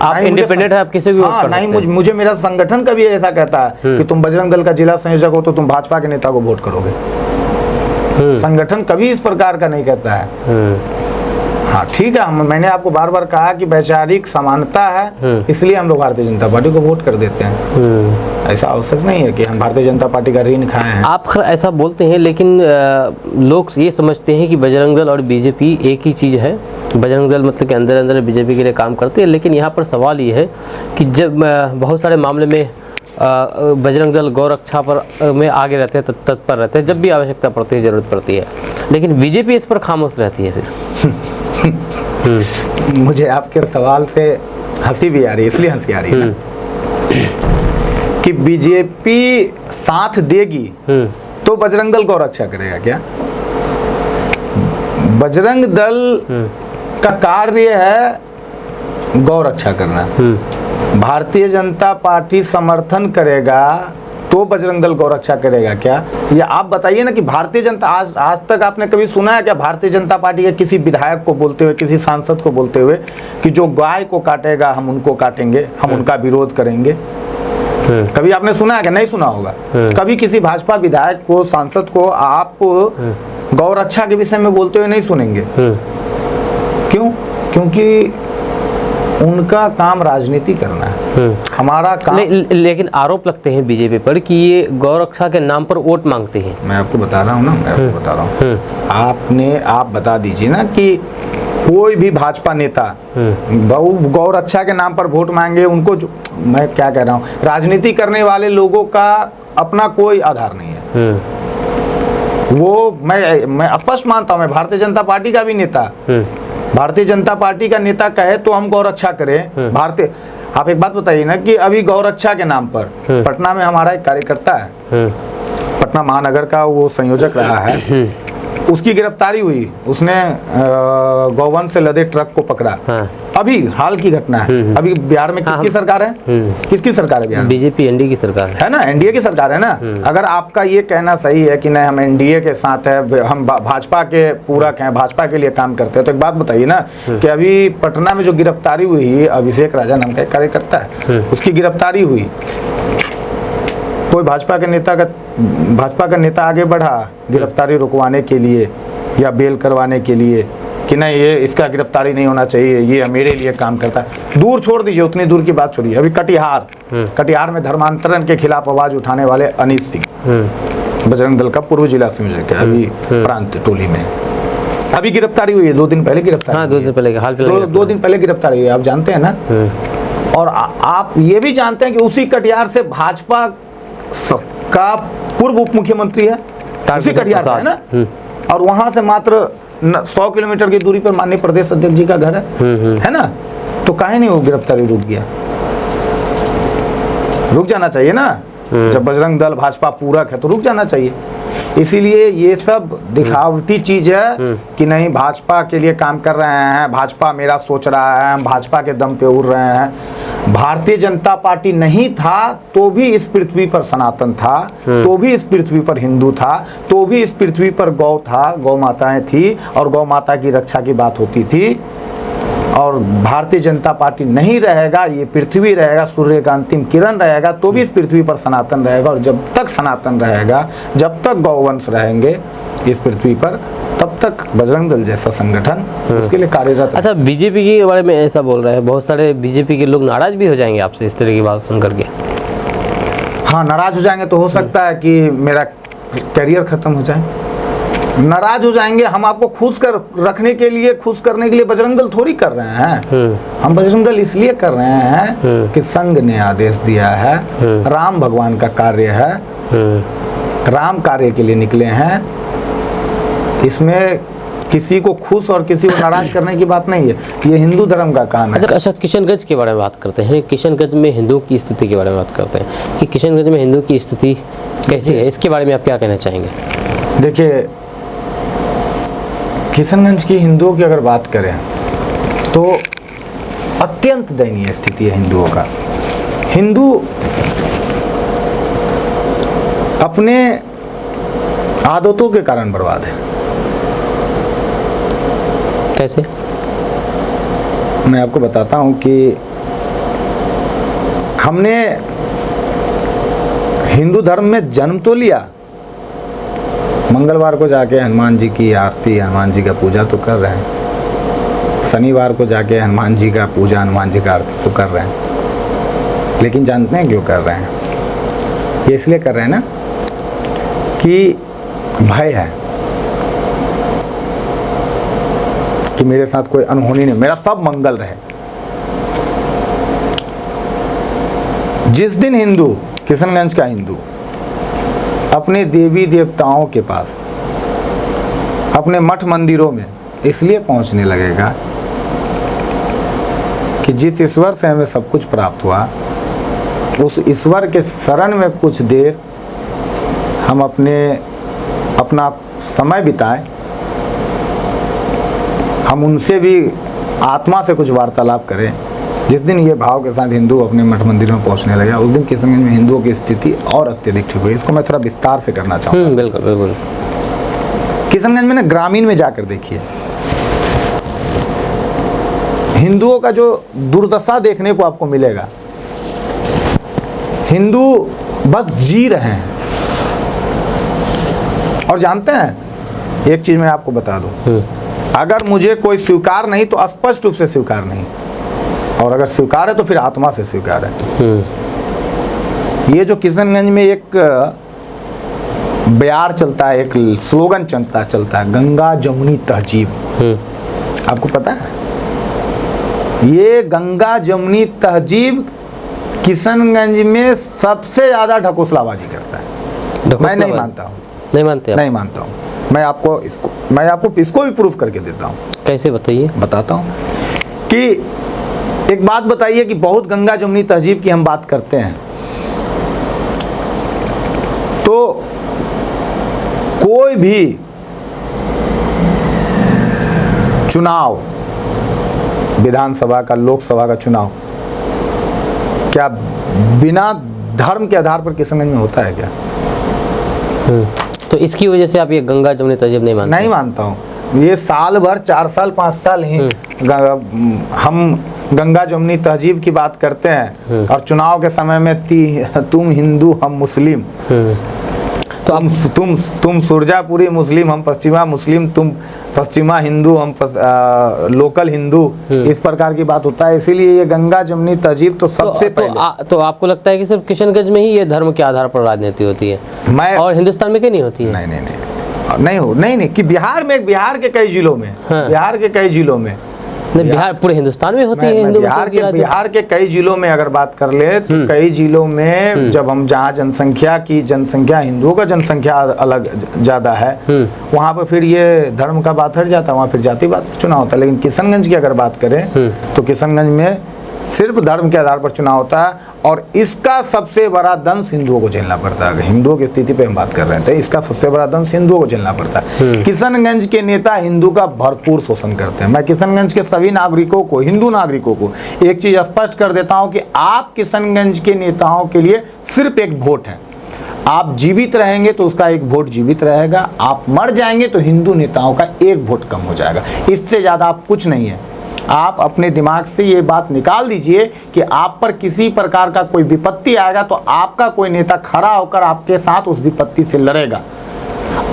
आप इंडिपेंडेंट है, आप किसी भी हाँ, नहीं, मुझे मेरा संगठन कभी ऐसा कहता है कि तुम बजरंग दल का जिला संयोजक हो तो तुम भाजपा के नेता को वोट करोगे। संगठन कभी इस प्रकार का नहीं कहता है। हाँ ठीक है, मैंने आपको बार बार कहा कि वैचारिक समानता है, इसलिए हम लोग भारतीय जनता पार्टी को वोट कर देते हैं। ऐसा आवश्यक नहीं है कि हम भारतीय जनता पार्टी का ऋण खाए हैं। आप ऐसा बोलते हैं, लेकिन लोग ये समझते हैं कि बजरंग दल और बीजेपी एक ही चीज़ है। बजरंग दल मतलब कि अंदर अंदर बीजेपी के लिए काम करते हैं, लेकिन यहाँ पर सवाल ये है कि जब बहुत सारे मामले में बजरंग दल गौ रक्षा पर में आगे रहते हैं, तत्पर रहते हैं, जब भी आवश्यकता पड़ती है, ज़रूरत पड़ती है, लेकिन बीजेपी इस पर खामोश रहती है। फिर मुझे आपके सवाल से हंसी भी आ रही है, इसलिए हंसी आ रही है ना कि बीजेपी साथ देगी तो बजरंग दल गौ रक्षा करेगा क्या? बजरंग दल का कार्य है गौ रक्षा करना। भारतीय जनता पार्टी समर्थन करेगा तो बजरंग दल गौरक्षा करेगा क्या? ये आप बताइए ना कि भारतीय जनता आज तक आपने कभी सुना है क्या भारतीय जनता पार्टी के किसी विधायक को बोलते हुए, किसी सांसद को बोलते हुए कि जो गाय को काटेगा हम उनको काटेंगे, हम उनका विरोध करेंगे? कभी आपने सुना है क्या? नहीं सुना होगा। कभी किसी भाजपा विधायक को, सांसद को आप गौरक्षा के विषय में बोलते हुए नहीं सुनेंगे। क्यों? क्योंकि उनका काम राजनीति करना है, हमारा काम। लेकिन आरोप लगते हैं बीजेपी पर कि ये गौरक्षा के नाम पर वोट मांगते हैं। मैं आपको बता रहा हूँ ना, मैं आपको बता रहा हूँ। आप बता दीजिए ना कि कोई भी भाजपा नेता गौरक्षा के नाम पर वोट मांगे, उनको जो मैं क्या कह रहा हूँ, राजनीति करने वाले लोगों का अपना कोई आधार नहीं है। वो मैं स्पष्ट मानता हूँ, मैं भारतीय जनता पार्टी का भी नेता, भारतीय जनता पार्टी का नेता कहे तो हम गौरक्षा करें। भारतीय, आप एक बात बताइए ना कि अभी गौरक्षा के नाम पर पटना में हमारा एक कार्यकर्ता है, पटना महानगर का वो संयोजक रहा है, उसकी गिरफ्तारी हुई, उसने गौवंश से लदे ट्रक को पकड़ा। अभी हाल की घटना है। अभी बिहार में किसकी सरकार है? किसकी सरकार है बिहार में? बीजेपी एनडीए की सरकार है ना, एनडीए की सरकार है ना। अगर आपका ये कहना सही है कि नहीं हम एनडीए के साथ है, हम भाजपा के पूरक हैं, भाजपा के लिए काम करते हैं, तो एक बात बताइए ना कि अभी पटना में जो गिरफ्तारी हुई, अभिषेक राजा नाम का एक कार्यकर्ता है, उसकी गिरफ्तारी हुई, कोई भाजपा का नेता आगे बढ़ा गिरफ्तारी रुकवाने के लिए या बेल करवाने के लिए कि नहीं ये इसका गिरफ्तारी नहीं होना चाहिए, ये मेरे लिए काम करता है। दूर छोड़ दीजिए, उतनी दूर की बात छोड़िए, अभी कटिहार में धर्मांतरण के खिलाफ आवाज उठाने वाले अनीश सिंह, बजरंग दल का पूर्व जिला संयोजक है, अभी प्रांत टोली में अभी गिरफ्तारी हुई है, 2 दिन पहले गिरफ्तारी। हाँ, 2 दिन पहले, हाल फिलहाल 2 दिन पहले गिरफ्तारी हुई है, आप जानते हैं ना। और आप ये भी जानते हैं कि उसी कटिहार से भाजपा का पूर्व उप मुख्यमंत्री है, उसी कटिहार से है ना, और वहां से मात्र 100 किलोमीटर की दूरी पर माननीय प्रदेश अध्यक्ष जी का घर है ना। तो काहे नहीं वो गिरफ्तारी रुक गया? रुक जाना चाहिए ना, जब बजरंग दल भाजपा पूरक है तो रुक जाना चाहिए। इसीलिए ये सब दिखावटी चीज है कि नहीं भाजपा के लिए काम कर रहे हैं, भाजपा मेरा सोच रहा है, हम भाजपा के दम पे उड़ रहे हैं। भारतीय जनता पार्टी नहीं था तो भी इस पृथ्वी पर सनातन था, तो भी इस पृथ्वी पर हिंदू था, तो भी इस पृथ्वी पर गौ था, गौ माताएं थी और गौ माता की रक्षा की बात होती थी। और भारतीय जनता पार्टी नहीं रहेगा, ये पृथ्वी रहेगा, सूर्य का अंतिम किरण रहेगा, तो भी इस पृथ्वी पर सनातन रहेगा। और जब तक सनातन रहेगा, जब तक गौवंश रहेंगे इस पृथ्वी पर, तब तक बजरंग दल जैसा संगठन उसके लिए कार्यरत। अच्छा, बीजेपी के बारे में ऐसा बोल रहे हैं, बहुत सारे बीजेपी के लोग नाराज भी हो जाएंगे आपसे इस तरह की बात सुन करके। हाँ, नाराज हो जाएंगे तो हो सकता है कि मेरा करियर खत्म हो जाए, नाराज हो जाएंगे। हम आपको खुश कर रखने के लिए, खुश करने के लिए बजरंग दल थोड़ी कर रहे हैं। हम बजरंग दल इसलिए कर रहे हैं कि संघ ने आदेश दिया है, राम भगवान का कार्य है, राम कार्य के लिए निकले हैं। इसमें किसी को खुश और किसी को नाराज करने की बात नहीं है, ये हिंदू धर्म का काम है। अच्छा, किशनगंज के बारे में बात करते हैं। किशनगंज में हिंदुओं की स्थिति के बारे में बात करते हैं कि किशनगंज में हिंदुओं की स्थिति कैसी है, इसके बारे में आप क्या कहना चाहेंगे? देखिए, किशनगंज की हिंदुओं की अगर बात करें तो अत्यंत दयनीय स्थिति है हिंदुओं का। हिंदू अपने आदतों के कारण बर्बाद है। कैसे? मैं आपको बताता हूं कि हमने हिंदू धर्म में जन्म तो लिया, मंगलवार को जाके हनुमान जी की आरती, हनुमान जी का पूजा तो कर रहे हैं, शनिवार को जाके हनुमान जी का पूजा, हनुमान जी का आरती तो कर रहे हैं। लेकिन जानते हैं क्यों कर रहे हैं? ये इसलिए कर रहे हैं ना कि भय है कि मेरे साथ कोई अनहोनी नहीं, मेरा सब मंगल रहे। जिस दिन हिंदू, किशनगंज का हिंदू अपने देवी देवताओं के पास, अपने मठ मंदिरों में इसलिए पहुंचने लगेगा कि जिस ईश्वर से हमें सब कुछ प्राप्त हुआ, उस ईश्वर के शरण में कुछ देर हम अपना समय बिताएं, हम उनसे भी आत्मा से कुछ वार्तालाप करें, जिस दिन ये भाव के साथ हिंदू अपने मठ मंदिर में पहुंचने लगे, उस दिन किशनगंज में हिंदुओं की स्थिति और अत्यधिक ठीक हुई। इसको मैं थोड़ा विस्तार से करना चाहूँगा। बिल्कुल बिल्कुल। किशनगंज में ना ग्रामीण में जाकर देखिए, हिंदुओं का जो दुर्दशा देखने को आपको मिलेगा। हिंदू बस जी रहे हैं। और जानते हैं, एक चीज मैं आपको बता दूं, अगर मुझे कोई स्वीकार नहीं तो स्पष्ट रूप से स्वीकार नहीं, और अगर स्वीकार है तो फिर आत्मा से स्वीकार है। ये जो किशनगंज में एक बयार चलता है, एक स्लोगन चलता है, गंगा जमुनी तहजीब, आपको पता है? ये गंगा जमुनी तहजीब किशनगंज में सबसे ज्यादा ढकोसलाबाजी करता है। मैं नहीं मानता हूँ, नहीं मानते आप? नहीं मानता हूँ। मैं आपको इसको भी प्रूफ करके देता हूँ। कैसे बताइए? बताता हूँ कि एक बात बताइए कि बहुत गंगा जमुनी तहजीब की हम बात करते हैं, तो कोई भी चुनाव, विधानसभा का, लोकसभा का चुनाव, क्या बिना धर्म के आधार पर किशनगंज में होता है क्या? तो इसकी वजह से आप ये गंगा जमुनी तहजीब नहीं मानते? नहीं मानता हूँ। ये साल भर, 4 साल 5 साल ही हम गंगा जमुनी तहजीब की बात करते हैं, और चुनाव के समय में तुम हिंदू हम मुस्लिम, तो तुम सुरजापुरी मुस्लिम हम पश्चिमा मुस्लिम, तुम पश्चिमा हिंदू हम लोकल हिंदू, इस प्रकार की बात होता है। इसीलिए ये गंगा जमुनी तहजीब तो सबसे पहले तो आपको लगता है कि सिर्फ किशनगंज में ही ये धर्म के आधार पर राजनीति होती है, और हिंदुस्तान में क्यों नहीं होती है? नहीं कि बिहार के कई जिलों में, बिहार के कई जिलों में, नहीं, बिहार पूरे हिंदुस्तान में होती है हिंदू बिहार के कई जिलों में अगर बात कर ले तो कई जिलों में जब हम जहाँ जनसंख्या हिंदुओं का जनसंख्या अलग ज्यादा है, वहाँ पर फिर ये धर्म का बात हट जाता है, वहाँ फिर जाति बात चुनाव होता है। लेकिन किशनगंज की अगर बात करें तो किशनगंज में सिर्फ धर्म के आधार पर चुनाव होता है, और इसका सबसे बड़ा दंश हिंदुओं को झेलना पड़ता है। हिंदुओं की स्थिति पे हम बात कर रहे थे, इसका सबसे बड़ा दंश हिंदुओं को झेलना पड़ता है। किशनगंज के नेता हिंदू का भरपूर शोषण करते हैं। मैं किशनगंज के सभी नागरिकों को, हिंदू नागरिकों को एक चीज स्पष्ट कर देता हूं कि आप किशनगंज के नेताओं के लिए सिर्फ एक वोट है। आप जीवित रहेंगे तो उसका एक वोट जीवित रहेगा, आप मर जाएंगे तो हिंदू नेताओं का एक वोट कम हो जाएगा। इससे ज्यादा आप कुछ नहीं है। आप अपने दिमाग से ये बात निकाल दीजिए कि आप पर किसी प्रकार का कोई विपत्ति आएगा तो आपका कोई नेता खड़ा होकर आपके साथ उस विपत्ति से लड़ेगा।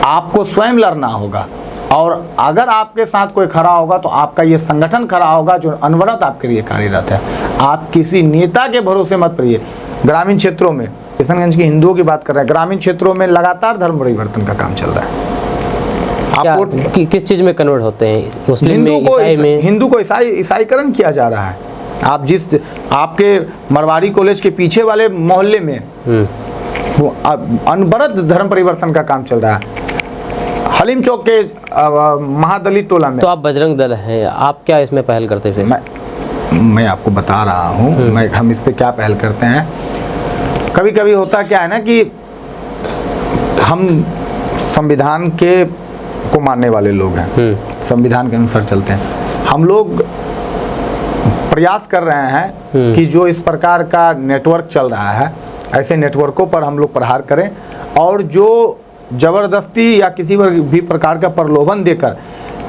आपको स्वयं लड़ना होगा, और अगर आपके साथ कोई खड़ा होगा तो आपका ये संगठन खड़ा होगा जो अनवरत आपके लिए कार्यरत है। आप किसी नेता के भरोसे मत पड़िए। ग्रामीण क्षेत्रों में, किशनगंज के हिंदुओं की बात कर रहे हैं, ग्रामीण क्षेत्रों में लगातार धर्म परिवर्तन का काम चल रहा है। किस चीज में कन्वर्ट होते हैं? मुस्लिम हिंदू को ईसाईकरण किया जा रहा है। आप आपके मरवाड़ी कॉलेज के पीछे वाले मोहल्ले में अनवरत धर्म परिवर्तन का काम चल रहा है। हलीम चौक के महादलित टोला में। तो आप बजरंग दल हैं, आप क्या इसमें पहल करते थे? मैं आपको बता रहा हूँ हम इस पे क्या पहल करते हैं। कभी कभी होता क्या है ना कि हम संविधान को मानने वाले लोग हैं, संविधान के अनुसार चलते हैं। हम लोग प्रयास कर रहे हैं कि जो इस प्रकार का नेटवर्क चल रहा है, ऐसे नेटवर्कों पर हम लोग प्रहार करें, और जो जबरदस्ती या किसी भी प्रकार का प्रलोभन देकर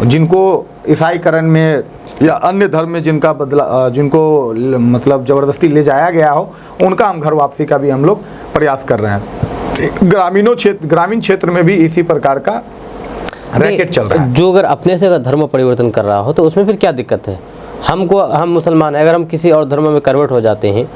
जिनको ईसाईकरण में या अन्य धर्म में जिनको मतलब जबरदस्ती ले जाया गया हो, उनका हम घर वापसी का भी हम लोग प्रयास कर रहे हैं। ग्रामीण क्षेत्र में भी इसी प्रकार का रैकेट चल रहा है। जो अगर अपने से अगर धर्म परिवर्तन कर रहा हो तो उसमें फिर क्या दिक्कत है? हम मुसलमान हैं, अगर हम किसी और धर्म में कन्वर्ट हो जाते हैं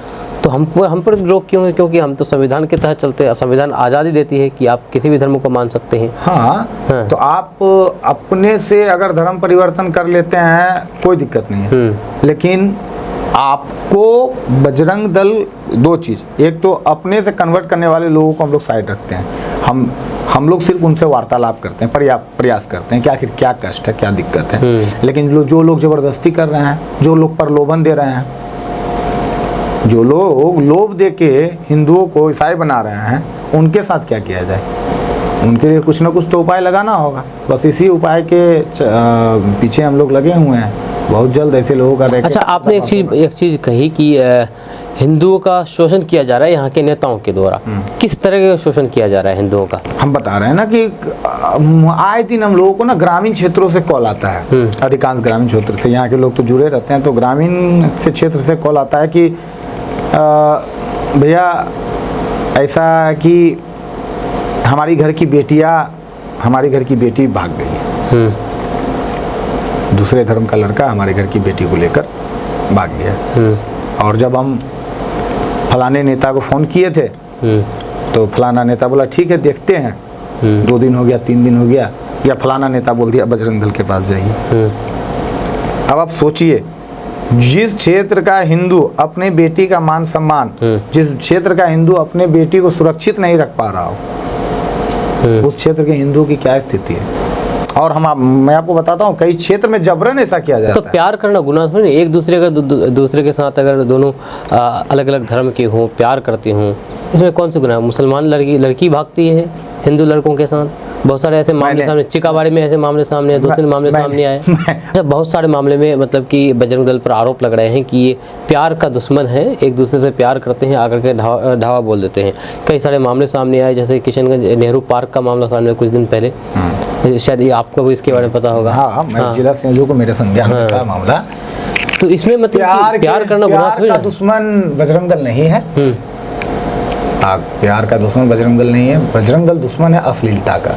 तो हम पर रोक क्यों है? क्योंकि हम तो संविधान के तहत चलते हैं। संविधान आज़ादी देती है कि आप किसी भी धर्म को मान सकते हैं। हाँ। तो आप अपने से अगर धर्म परिवर्तन कर लेते हैं कोई दिक्कत नहीं है, लेकिन आपको बजरंग दल, दो चीज़, एक तो अपने से कन्वर्ट करने वाले लोगों को हम लोग साइड रखते हैं। हम लोग सिर्फ उनसे वार्तालाप करते हैं, प्रयास करते हैं कि आखिर क्या कष्ट है, क्या दिक्कत है। लेकिन जो लोग जबरदस्ती कर रहे हैं, जो लोग प्रलोभन दे रहे हैं, जो लोग लोभ दे के हिंदुओं को ईसाई बना रहे हैं, उनके साथ क्या किया जाए? उनके लिए कुछ ना कुछ तो उपाय लगाना होगा। बस इसी उपाय के पीछे हम लोग लगे हुए हैं। बहुत जल्द ऐसे लोगों का रैकेट। अच्छा, आपने एक चीज़ कही कि हिंदुओं का शोषण किया जा रहा है यहाँ के नेताओं के द्वारा। किस तरह का शोषण किया जा रहा है हिंदुओं का? हम बता रहे हैं ना कि आए दिन हम लोगों को ना ग्रामीण क्षेत्रों से कॉल आता है, अधिकांश ग्रामीण क्षेत्र से, यहाँ के लोग तो जुड़े रहते हैं, तो ग्रामीण से क्षेत्र से कॉल आता है कि भैया ऐसा कि हमारी घर की बेटी भाग गई है, दूसरे धर्म का लड़का हमारे घर की बेटी को लेकर भाग गया। और जब हम फलाने नेता को फ़ोन किए थे तो फलाना नेता बोला ठीक है देखते हैं, 2 दिन हो गया, 3 दिन हो गया, या फलाना नेता बोल दिया बजरंग दल के पास जाइए। अब आप सोचिए, जिस क्षेत्र का हिंदू अपने बेटी का मान सम्मान, जिस क्षेत्र का हिंदू अपने बेटी को सुरक्षित नहीं रख पा रहा हो, उस क्षेत्र के हिंदू की क्या स्थिति है। और मैं आपको बताता हूँ, कई क्षेत्र में जबरन ऐसा किया जाता है। तो प्यार करना गुनाह थोड़ी नहीं? एक दूसरे का दूसरे के साथ अगर दोनों अलग अलग धर्म के हों, प्यार करती हों, इसमें कौन सी गुनाह? मुसलमान लड़की भागती है हिंदू लड़कों के साथ, बहुत सारे ऐसे मामले सामने, चिकाबाड़ी में ऐसे मामले सामने आए, 2-3 मामले सामने आए। अच्छा, बहुत सारे मामले में मतलब कि बजरंग दल पर आरोप लग रहे हैं कि ये प्यार का दुश्मन है, एक दूसरे से प्यार करते हैं, आकर के ढावा बोल देते हैं। कई सारे मामले सामने आए, जैसे किशनगंज नेहरू पार्क का मामला सामने कुछ दिन पहले, शायद ये आपको भी इसके बारे में पता होगा। हाँ, मैं जिला संयोजक को मेरे संज्ञान में था मामला। तो इसमें मतलब प्यार करना गुनाह थोड़ी है? दुश्मन बजरंग दल नहीं है। प्यार का दुश्मन बजरंग दल नहीं है, बजरंग दल दुश्मन है अश्लीलता का।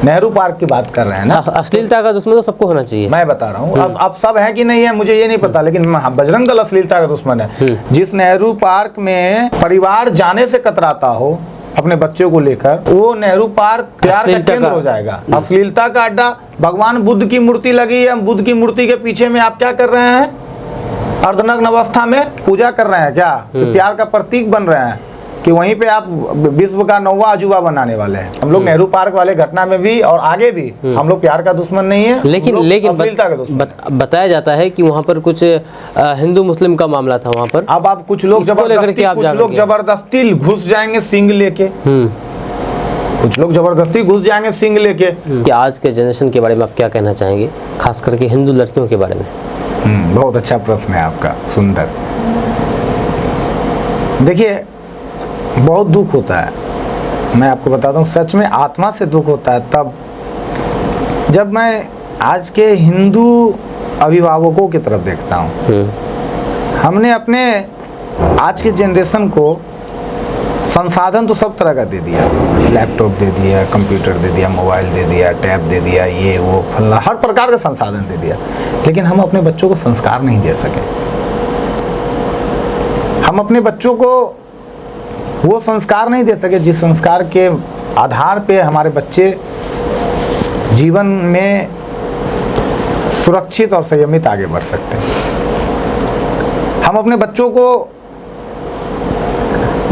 नेहरू पार्क की बात कर रहे हैं ना, अश्लीलता का दुश्मन तो सबको होना चाहिए। मैं बता रहा हूँ, अब सब है कि नहीं है मुझे ये नहीं पता, लेकिन बजरंग दल अश्लीलता का दुश्मन है। जिस नेहरू पार्क में परिवार जाने से कतराता हो अपने बच्चों को लेकर, वो नेहरू पार्क प्यार का केंद्र हो जाएगा। अश्लीलता का अड्डा। भगवान बुद्ध की मूर्ति लगी है, बुद्ध की मूर्ति के पीछे में आप क्या कर रहे हैं? अर्धनग्न अवस्था में पूजा कर रहे हैं क्या? प्यार का प्रतीक बन रहे हैं कि वहीं पे आप विश्व का 9वां अजूबा बनाने वाले हैं। हम लोग नेहरू पार्क वाले घटना में भी और आगे भी हम लोग प्यार का दुश्मन नहीं है, लेकिन अश्लीलता का दुश्मन। बताया जाता है कि वहाँ पर कुछ हिंदू मुस्लिम का मामला था वहाँ पर। अब आप कुछ लोग जबरदस्ती घुस जाएंगे सिंग लेके, कुछ लोग जबरदस्ती घुस जाएंगे सिंग लेके। कि आज के जनरेशन के बारे में आप क्या कहना चाहेंगे, खास करके हिंदू लड़कियों के बारे में? बहुत अच्छा प्रश्न है आपका, सुंदर। देखिए, बहुत दुख होता है, मैं आपको बताता हूँ, सच में आत्मा से दुख होता है तब जब मैं आज के हिंदू अभिभावकों की तरफ देखता हूँ। हमने अपने आज के जनरेशन को संसाधन तो सब तरह का दे दिया, लैपटॉप दे दिया, कंप्यूटर दे दिया, मोबाइल दे दिया, टैब दे दिया, ये वो फला, हर प्रकार का संसाधन दे दिया, लेकिन हम अपने बच्चों को संस्कार नहीं दे सके। हम अपने बच्चों को वो संस्कार नहीं दे सके जिस संस्कार के आधार पे हमारे बच्चे जीवन में सुरक्षित और संयमित आगे बढ़ सकते हैं। हम अपने बच्चों को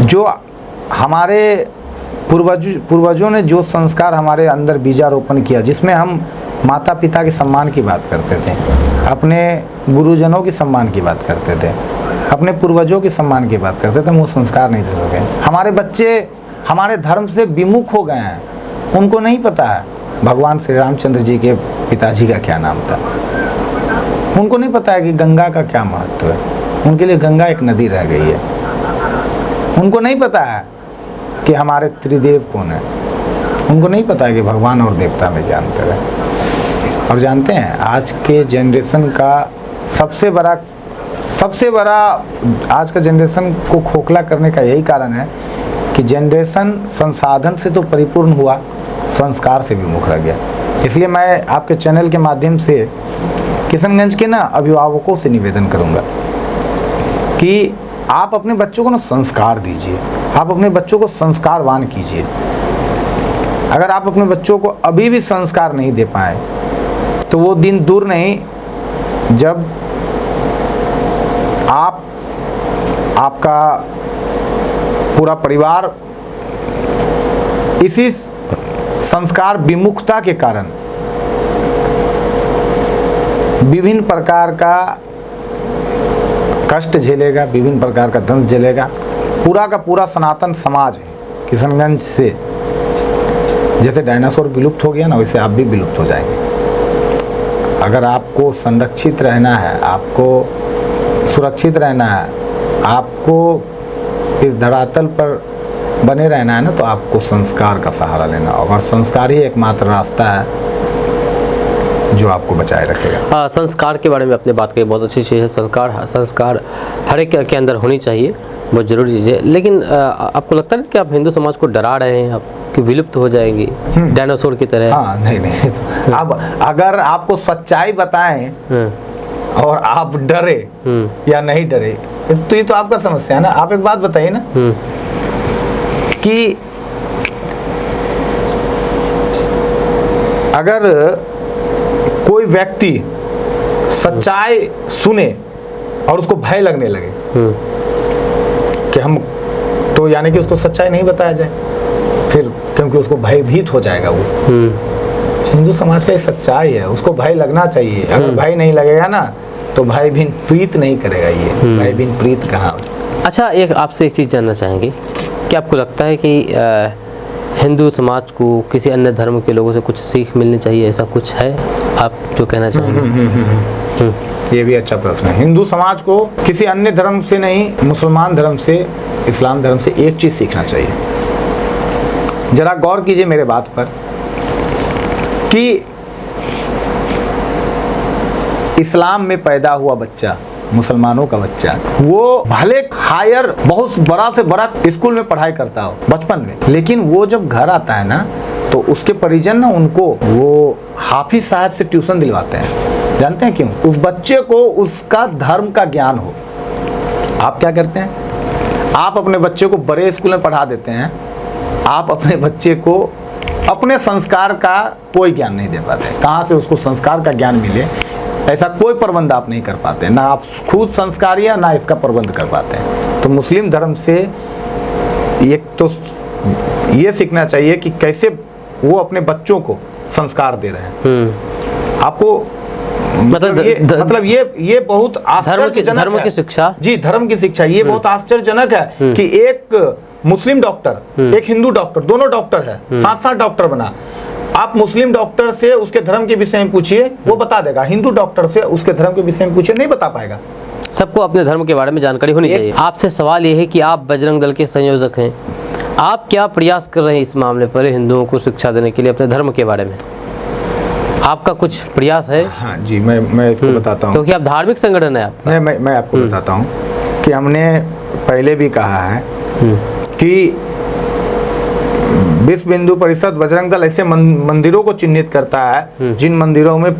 जो हमारे पूर्वजों ने जो संस्कार हमारे अंदर बीजारोपण किया, जिसमें हम माता पिता के सम्मान की बात करते थे, अपने गुरुजनों की सम्मान की बात करते थे, अपने पूर्वजों के सम्मान की बात करते थे, वो संस्कार नहीं दे सके। हमारे बच्चे हमारे धर्म से विमुख हो गए हैं, उनको नहीं पता है भगवान श्री रामचंद्र जी के पिताजी का क्या नाम था, उनको नहीं पता है कि गंगा का क्या महत्व है, उनके लिए गंगा एक नदी रह गई है। उनको नहीं पता है कि हमारे त्रिदेव कौन है, उनको नहीं पता है कि भगवान और देवता में क्या अंतर है। और जानते हैं, आज के जनरेशन का सबसे बड़ा आज का जनरेशन को खोखला करने का यही कारण है कि जनरेशन संसाधन से तो परिपूर्ण हुआ, संस्कार से विमुख रह गया। इसलिए मैं आपके चैनल के माध्यम से किशनगंज के अभिभावकों से निवेदन करूंगा कि आप अपने बच्चों को संस्कार दीजिए, आप अपने बच्चों को संस्कारवान कीजिए। अगर आप अपने बच्चों को अभी भी संस्कार नहीं दे पाए तो वो दिन दूर नहीं जब आपका पूरा परिवार इसी संस्कार विमुखता के कारण विभिन्न प्रकार का कष्ट झेलेगा, विभिन्न प्रकार का दंड झेलेगा। पूरा का पूरा सनातन समाज है किशनगंज से, जैसे डायनासोर विलुप्त हो गया ना, वैसे आप भी विलुप्त हो जाएंगे। अगर आपको संरक्षित रहना है, आपको सुरक्षित रहना है, आपको इस धरातल पर बने रहना है ना, तो आपको संस्कार का सहारा लेना होगा, और संस्कार ही एकमात्र रास्ता है जो आपको बचाए रखेगा। संस्कार के बारे में आपने बात कही, बहुत अच्छी चीज़ है। संस्कार हर एक के अंदर होनी चाहिए, बहुत ज़रूरी चीज़ है। लेकिन आपको लगता है कि आप हिंदू समाज को डरा रहे हैं, आप कि विलुप्त हो जाएंगी डायनासोर की तरह? हाँ, नहीं तो अब अगर आपको सच्चाई बताएं और आप डरे या नहीं डरे, तो ये तो आपका समस्या है ना। आप एक बात बताइए ना कि अगर कोई व्यक्ति सच्चाई सुने और उसको भय लगने लगे कि हम, तो यानी कि उसको सच्चाई नहीं बताया जाए फिर, क्योंकि उसको भयभीत हो जाएगा वो। हिंदू समाज का ये सच्चाई है, उसको भय लगना चाहिए। अगर भय नहीं लगेगा ना तो भय भिन्न प्रीत नहीं करेगा। ये भय भिन्न प्रीत कहाँ? अच्छा, एक आपसे एक चीज़ जानना चाहेंगे कि आपको लगता है कि हिंदू समाज को किसी अन्य धर्म के लोगों से कुछ सीख मिलनी चाहिए, ऐसा कुछ है आप जो कहना चाहेंगे? ये भी अच्छा प्रश्न है। हिंदू समाज को किसी अन्य धर्म से नहीं, मुसलमान धर्म से, इस्लाम धर्म से एक चीज सीखना चाहिए। जरा गौर कीजिए मेरे बात पर कि इस्लाम में पैदा हुआ बच्चा, मुसलमानों का बच्चा, वो भले हायर बहुत बड़ा से बड़ा स्कूल में पढ़ाई करता हो बचपन में, लेकिन वो जब घर आता है ना तो उसके परिजन ना उनको वो हाफिज साहब से ट्यूशन दिलवाते हैं। जानते हैं क्यों? उस बच्चे को उसका धर्म का ज्ञान हो। आप क्या करते हैं? आप अपने बच्चे को बड़े स्कूल में पढ़ा देते हैं, आप अपने बच्चे को अपने संस्कार का कोई ज्ञान नहीं दे पाते। कहाँ से उसको संस्कार का ज्ञान मिले, ऐसा कोई प्रबंध आप नहीं कर पाते, ना आप खुद संस्कारी हैं ना इसका प्रबंध कर पाते हैं। तो मुस्लिम धर्म से एक तो ये सीखना चाहिए कि कैसे वो अपने बच्चों को संस्कार दे रहे हैं। आपको मतलब ये बहुत आश्चर्यजनक धर्म की शिक्षा, जी धर्म की शिक्षा, ये बहुत आश्चर्यजनक है कि एक मुस्लिम डॉक्टर, एक हिंदू डॉक्टर, दोनों डॉक्टर है, साथ डॉक्टर बना। आप मुस्लिम डॉक्टर से उसके धर्म के विषय में पूछिए, वो बता देगा। हिंदू डॉक्टर से उसके धर्म के विषय में पूछिए, नहीं बता पाएगा। सबको अपने धर्म के बारे में जानकारी होनी चाहिए। आपसे सवाल ये है कि आप बजरंग दल के संयोजक हैं, आप क्या प्रयास कर रहे हैं इस मामले पर हिंदुओं को शिक्षा देने के लिए अपने धर्म के बारे में? आपका कुछ प्रयास है? हाँ जी, मैं इसको बताता हूँ। तो क्या आप धार्मिक संगठन है आप? मैं आपको बताता हूँ कि हमने पहले भी कहा है कि विश्व हिंदू परिषद बजरंग दल ऐसे मंदिरों को चिन्हित करता है जिन मंदिरों में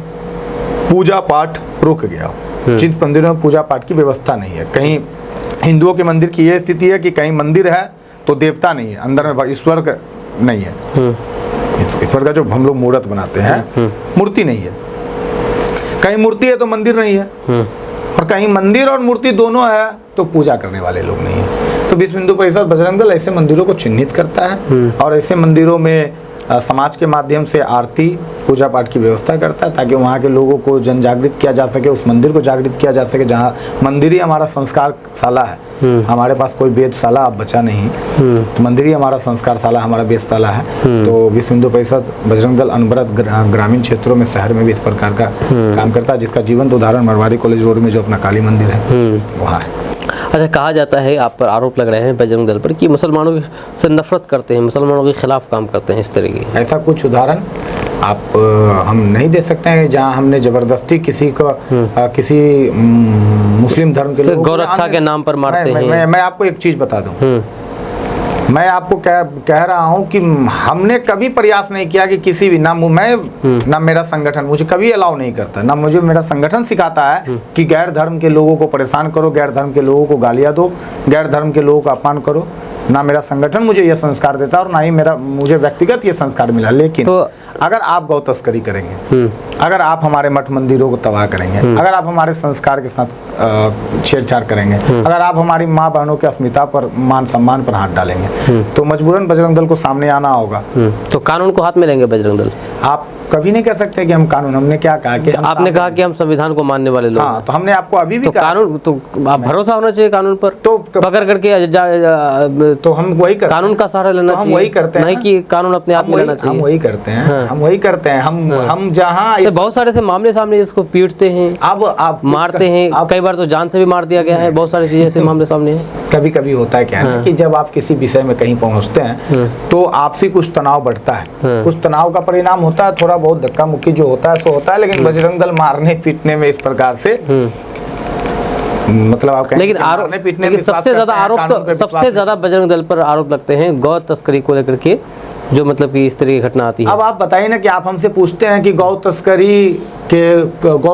पूजा पाठ रुक गया हो, जिन मंदिरों में पूजा पाठ की व्यवस्था नहीं है। कहीं हिंदुओं के मंदिर की यह स्थिति है कि कहीं मंदिर है तो देवता नहीं है, अंदर में ईश्वर नहीं है, ईश्वर का जो हम लोग मूर्त बनाते हैं मूर्ति नहीं है। कहीं मूर्ति है तो मंदिर नहीं है, और कहीं मंदिर और मूर्ति दोनों है तो पूजा करने वाले लोग नहीं है। तो विश्व हिंदू परिषद बजरंग दल ऐसे मंदिरों को चिन्हित करता है और ऐसे मंदिरों में समाज के माध्यम से आरती पूजा पाठ की व्यवस्था करता है, ताकि वहाँ के लोगों को जन जागृत किया जा सके, उस मंदिर को जागृत किया जा सके। जहाँ मंदिर ही हमारा संस्कार शाला है, हमारे पास कोई वेदशाला अब बचा नहीं, तो मंदिर ही हमारा संस्कार शाला, हमारा वेदशाला है। तो विश्व हिंदू परिषद बजरंग दल अनवरत ग्रामीण क्षेत्रों में, शहर में भी इस प्रकार का काम करता है, जिसका जीवंत उदाहरण मरवाड़ी कॉलेज रोड में जो अपना काली मंदिर है वहाँ है। अच्छा, कहा जाता है, आप पर आरोप लग रहे हैं बजरंग दल पर कि मुसलमानों से नफरत करते हैं, मुसलमानों के खिलाफ काम करते हैं, इस तरह की? ऐसा कुछ उदाहरण आप हम नहीं दे सकते हैं जहां हमने जबरदस्ती किसी को किसी मुस्लिम धर्म के लोगों गौरक्षा के नाम पर मारते हैं। मैं आपको एक चीज बता दूं, मैं आपको कह रहा हूं कि हमने कभी प्रयास नहीं किया कि किसी भी ना मेरा संगठन मुझे कभी अलाउ नहीं करता, ना मुझे मेरा संगठन सिखाता है कि गैर धर्म के लोगों को परेशान करो, गैर धर्म के लोगों को गालियां दो, गैर धर्म के लोगों का अपमान करो। ना मेरा संगठन मुझे यह संस्कार देता और ना ही मुझे व्यक्तिगत ये संस्कार मिला। लेकिन तो अगर आप गौ तस्करी करेंगे, अगर आप हमारे मठ मंदिरों को तबाह करेंगे, अगर आप हमारे संस्कार के साथ छेड़छाड़ करेंगे, अगर आप हमारी माँ बहनों के अस्मिता पर, मान सम्मान पर हाथ डालेंगे, तो मजबूरन बजरंग दल को सामने आना होगा। तो कानून को हाथ में लेंगे बजरंग दल? आप कभी नहीं कह सकते कि हम कानून, हमने क्या कहा कि हम आपने कहा कि हम संविधान को मानने वाले लोग हाँ, हैं। तो हमने आपको अभी भी तो कहा कानून तो आप भरोसा होना चाहिए कानून पर, तो पकड़ करके तो हम वही करते कानून का सहारा लेना तो हम चाहिए, वही करते हैं नहीं ना। कि कानून अपने आप में लेना चाहिए। हम वही करते हैं, हाँ। हम वही करते हैं, हम जहाँ तो बहुत सारे ऐसे मामले सामने जिसको पीटते हैं, अब आप मारते हैं, कई बार तो जान से भी मार दिया गया है, बहुत सारी चीजें ऐसे मामले सामने हैं। कभी कभी होता है क्या है कि जब आप किसी विषय में कहीं पहुंचते हैं तो आपसी कुछ तनाव बढ़ता है, कुछ तनाव का परिणाम होता है, थोड़ा बहुत धक्का मुक्की जो होता है सो होता है, लेकिन बजरंग दल मारने पीटने में इस प्रकार से मतलब आप लेकिन आरोप, लेकिन सबसे ज्यादा आरोप तो सबसे ज्यादा बजरंग दल पर आरोप लगते हैं गौ तस्करी को लेकर के, जो मतलब कि इस तरह की घटना आती है। अब आप बताइए ना कि आप हमसे पूछते हैं कि गौ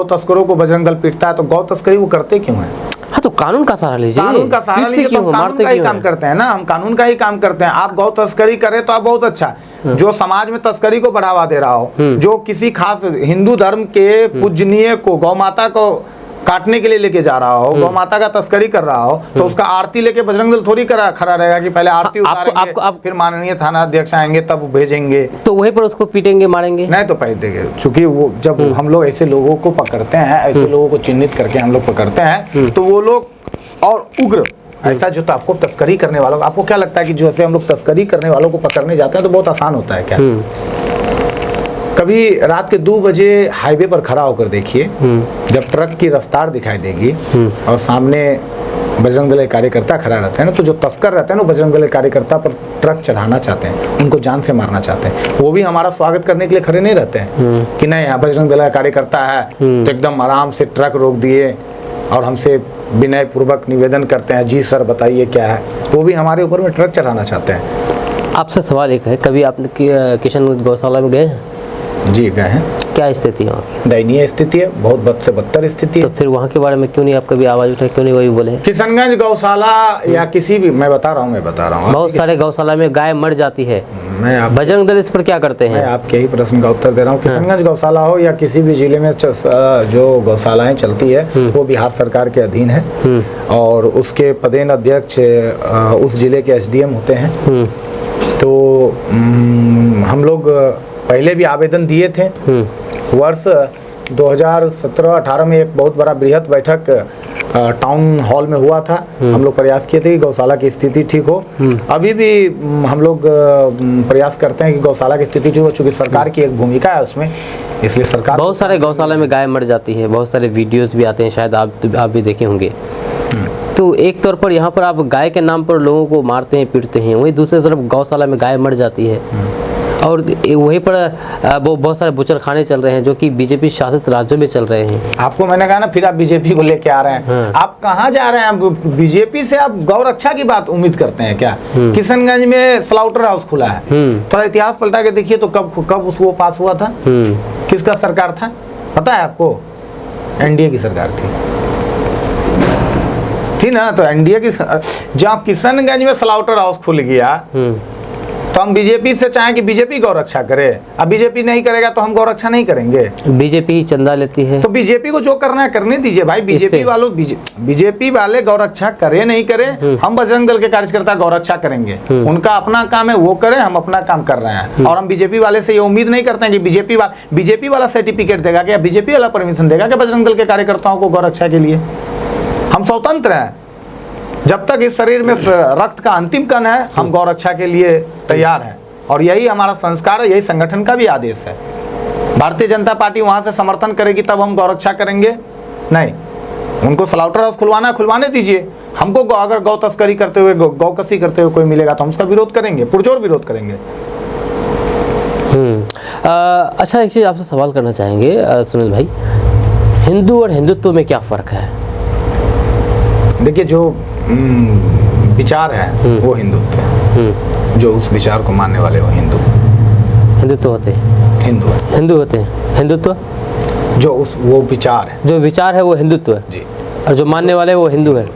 तस्करों को बजरंग दल पीटता है, तो गौ तस्करी वो करते क्यों है? हाँ, तो कानून का सहारा लीजिए, कानून का सहारा लीजिए, तो हम कानून का ही काम करते हैं ना, हम कानून का ही काम करते हैं। आप गौ तस्करी करें तो आप बहुत अच्छा, जो समाज में तस्करी को बढ़ावा दे रहा हो, जो किसी खास हिंदू धर्म के पूजनीय को, गौ माता को काटने के लिए लेके जा रहा हो, गौ माता का तस्करी कर रहा हो, तो उसका आरती लेके बजरंग दल थोड़ी खड़ा रहेगा कि पहले आरती उतारेंगे, फिर माननीय थाना अध्यक्ष आएंगे तब भेजेंगे, तो वहीं पर उसको पीटेंगे मारेंगे। नहीं तो पहले देखिए, चूंकि वो जब हम लोग ऐसे लोगों को पकड़ते हैं, ऐसे लोगों को चिन्हित करके हम लोग पकड़ते हैं, तो वो लोग और उग्र ऐसा जो, तो आपको तस्करी करने वालों, आपको क्या लगता है कि जो ऐसे हम लोग तस्करी करने वालों को पकड़ने जाते हैं तो बहुत आसान होता है क्या? कभी रात के 2 बजे हाईवे पर खड़ा होकर देखिए, जब ट्रक की रफ्तार दिखाई देगी और सामने बजरंग दल के कार्यकर्ता खड़ा रहते हैं ना, तो जो तस्कर रहते हैं ना, बजरंग दल के कार्यकर्ता पर ट्रक चढ़ाना चाहते हैं, उनको जान से मारना चाहते हैं। वो भी हमारा स्वागत करने के लिए खड़े नहीं रहते हैं कि नहीं, बजरंग दल का कार्यकर्ता है तो एकदम आराम से ट्रक रोक दिए और हमसे विनय पूर्वक निवेदन करते हैं, जी सर बताइए क्या है। वो भी हमारे ऊपर में ट्रक चढ़ाना चाहते हैं। आपसे सवाल एक है, कभी आपने किशनगंज गौशाला में गए हैं? जी गए हैं। क्या स्थिति है वहाँ? दयनीय स्थिति है, बहुत बद से बदतर स्थिति है। तो फिर वहाँ के बारे में क्यों नहीं आप कभी आवाज उठाए, क्यों नहीं वही बोले? किशनगंज गौशाला या किसी भी, मैं बता रहा हूँ बहुत सारे गौशाला में गाय मर जाती है, बजरंग दल इस पर क्या करते हैं? मैं आपके ही प्रश्न का उत्तर दे रहा हूँ। किशनगंज गौशाला हो या किसी भी जिले में जो गौशालाएं चलती है वो बिहार सरकार के अधीन है और उसके पदेन अध्यक्ष उस जिले के SDM होते हैं। तो हम लोग पहले भी आवेदन दिए थे। वर्ष 2017-18 में एक बहुत बड़ा बृहद बैठक टाउन हॉल में हुआ था। हम लोग प्रयास किए थे कि गौशाला की स्थिति ठीक हो। अभी भी हम लोग प्रयास करते हैं कि गौशाला की स्थिति ठीक हो, चूँकि सरकार की एक भूमिका है उसमें, इसलिए सरकार। बहुत सारे गौशाला में गाय मर जाती है, बहुत सारे वीडियोस भी आते हैं, शायद आप भी देखे होंगे। तो एक तौर पर यहाँ पर आप गाय के नाम पर लोगों को मारते हैं, पीटते हैं, वहीं दूसरी तरफ गौशाला में गाय मर जाती है और वहीं पर बहुत सारे बुचर खाने चल रहे हैं जो कि बीजेपी शासित राज्यों में चल रहे हैं। आपको मैंने कहा ना, फिर आप बीजेपी को लेके आ रहे हैं। आप कहाँ जा रहे हैं? बीजेपी से आप गौरक्षा की बात उम्मीद करते हैं क्या? किशनगंज में स्लाउटर हाउस खुला है, थोड़ा इतिहास पलटा के देखिए तो कब वो पास हुआ था, किसका सरकार था पता है आपको? NDA की सरकार थी ना। तो NDA की, जहाँ किशनगंज में स्लाउटर हाउस खुल गया तो हम बीजेपी से चाहें कि बीजेपी गौरक्षा करे। अब बीजेपी नहीं करेगा तो हम गौरक्षा नहीं करेंगे। बीजेपी ही चंदा लेती है, तो बीजेपी को जो करना है करने दीजिए भाई। बीजेपी वाले गौरक्षा करे नहीं करे, हम बजरंग दल के कार्यकर्ता गौरक्षा करेंगे। उनका अपना काम है, वो करें, हम अपना काम कर रहे हैं। और हम बीजेपी वाले से ये उम्मीद नहीं करते हैं कि बीजेपी वाला सर्टिफिकेट देगा क्या, बीजेपी वाला परमिशन देगा क्या बजरंग दल के कार्यकर्ताओं को गौरक्षा के लिए। हम स्वतंत्र हैं, जब तक इस शरीर में रक्त का अंतिम कण है हम गौरक्षा के लिए तैयार हैं। और यही हमारा संस्कार है, यही संगठन का भी आदेश है। भारतीय जनता पार्टी वहां से समर्थन करेगी तब हम गौरक्षा करेंगे, नहीं। उनको स्लाउटर हाउस खुलवाने दीजिए। हमको अगर गौ तस्करी करते हुए, गौकसी करते हुए कोई मिलेगा तो हम उसका विरोध करेंगे, पुरजोर विरोध करेंगे। अच्छा, एक चीज़ आपसे सवाल करना चाहेंगे सुनील भाई, हिंदू और हिंदुत्व में क्या फ़र्क है? देखिए, जो विचार है वो हिंदुत्व है, जो उस विचार को मानने वाले वो हिंदुत्व होते हैं, हिंदू होते हैं। हिंदुत्व जो वो विचार है, जो विचार है वो हिंदुत्व है जी, और जो मानने वाले वो हिंदू है।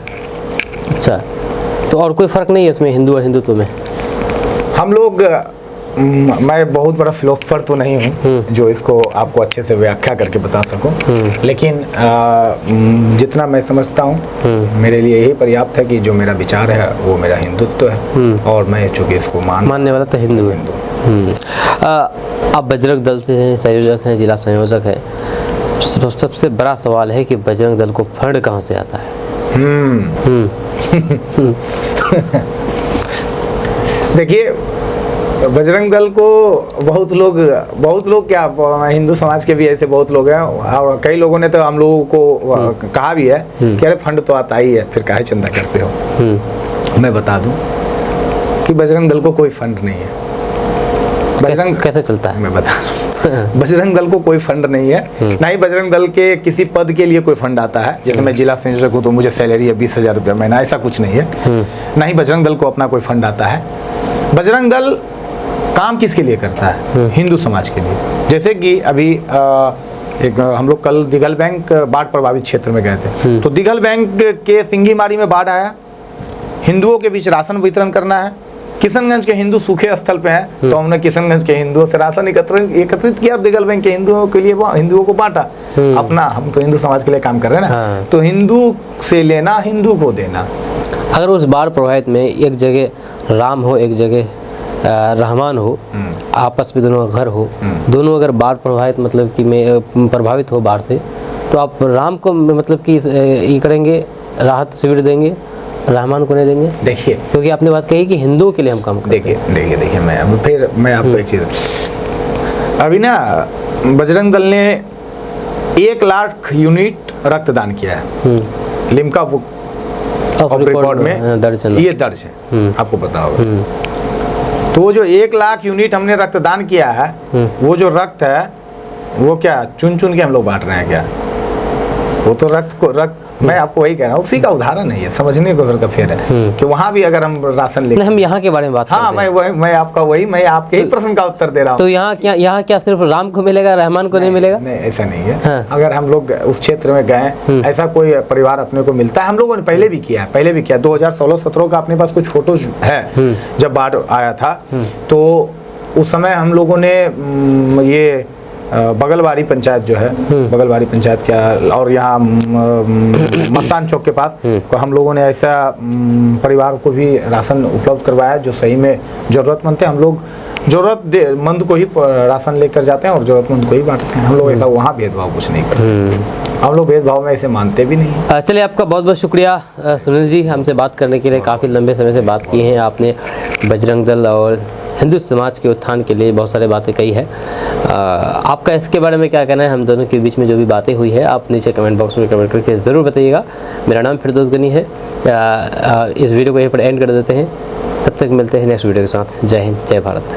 अच्छा, तो और कोई फ़र्क नहीं है इसमें हिंदू और हिंदुत्व में? हम लोग, मैं बहुत बड़ा फिलोसफर तो नहीं हूँ जो इसको आपको अच्छे से व्याख्या करके बता सकूं, लेकिन जितना मैं समझता हूँ मेरे लिए यही पर्याप्त है कि जो मेरा विचार है वो मेरा हिंदुत्व है और मैं चूँकि इसको मानने वाला तो हिंदू है। आप बजरंग दल से हैं, संयोजक हैं, जिला संयोजक हैं। सबसे बड़ा सवाल है कि बजरंग दल को फंड कहाँ से आता है? देखिए, बजरंग दल को बहुत लोग क्या, हिंदू समाज के भी ऐसे बहुत लोग हैं, और कई लोगों ने तो हम लोगों को कहा भी है कि अरे फंड तो आता ही है, फिर काहे चंदा करते हो। मैं बता दूं कि बजरंग दल को कोई फंड नहीं है। बजरंग कैसे चलता है? मैं बता दूं, बजरंग दल को कोई फंड नहीं है, ना ही बजरंग दल के किसी पद के लिए कोई फंड आता है। जैसे मैं जिला संयोजक हूँ तो मुझे सैलरी है 20,000 रुपया महीना, ऐसा कुछ नहीं है। ना ही बजरंग दल को अपना कोई फंड आता है। बजरंग दल काम किसके लिए करता है? हिंदू समाज के लिए। जैसे कि अभी एक हम लोग कल दिघल बैंक बाढ़ प्रभावित क्षेत्र में गए थे, तो दिघल बैंक के सिंघीमारी में बाढ़ आया, हिंदुओं के बीच राशन वितरण करना है। किशनगंज के हिंदू सूखे स्थल पे हैं, तो हमने किशनगंज के हिंदुओं से राशन एकत्रित किया और दिघल बैंक के हिंदुओं के लिए हिंदुओं को बांटा। अपना, हम तो हिंदू समाज के लिए काम कर रहे हैं ना। हाँ। तो हिंदू से लेना, हिंदू को देना। अगर उस बाढ़ प्रभावित में एक जगह राम हो, एक जगह रहमान हो, आपस में दोनों घर हो, दोनों अगर बाढ़ प्रभावित मतलब कि में प्रभावित हो बाढ़ से, तो आप राम को मतलब कि ये करेंगे, राहत शिविर देंगे, रहमान को नहीं देंगे? देखिए, क्योंकि आपने बात कही कि हिंदुओं के लिए हम काम करते हैं। देखिए मैं आपको एक चीज़, अभी ना बजरंग दल ने 1 लाख यूनिट रक्तदान किया है। लिम्का बुक ऑफ रिकॉर्ड में दर्ज है, आपको पता होगा। तो वो जो 1 लाख यूनिट हमने रक्तदान किया है, वो जो रक्त है वो क्या चुन चुन के हम लोग बांट रहे हैं क्या? वो तो रक्त मैं आपको वही कह रहा हूँ, उसी का उदाहरण है ये, समझने को फिर फेर है कि वहाँ भी अगर हम राशन ले, हम यहाँ के बारे में बात हाँ, मैं आपके ही प्रश्न का उत्तर दे रहा हूँ। तो यहाँ क्या सिर्फ राम को मिलेगा, रहमान को नहीं मिलेगा? नहीं, ऐसा नहीं है। हाँ। अगर हम लोग उस क्षेत्र में गए, ऐसा कोई परिवार अपने को मिलता है, हम लोगों ने पहले भी किया 2016-17 का अपने पास कुछ फोटो है, जब बाढ़ आया था, तो उस समय हम लोगों ने ये बगलवाड़ी पंचायत जो है, बगलवाड़ी पंचायत क्या, और यहाँ मस्तान चौक के पास को हम लोगों ने ऐसा परिवार को भी राशन उपलब्ध करवाया जो सही में ज़रूरतमंद थे। हम लोग ज़रूरतमंद को ही राशन लेकर जाते हैं और ज़रूरतमंद को ही बांटते हैं। हम लोग ऐसा वहाँ भेदभाव कुछ नहीं करते, हम लोग भेदभाव में ऐसे मानते भी नहीं। चलिए, आपका बहुत बहुत शुक्रिया सुनील जी, हमसे बात करने के लिए। काफ़ी लंबे समय से बात की है आपने, बजरंग दल और हिंदू समाज के उत्थान के लिए बहुत सारी बातें कही है। आपका इसके बारे में क्या कहना है? हम दोनों के बीच में जो भी बातें हुई है, आप नीचे कमेंट बॉक्स में कमेंट करके ज़रूर बताइएगा। मेरा नाम फिरदौस गनी है। इस वीडियो को यहीं पर एंड कर देते हैं, तब तक मिलते हैं नेक्स्ट वीडियो के साथ। जय हिंद, जय भारत।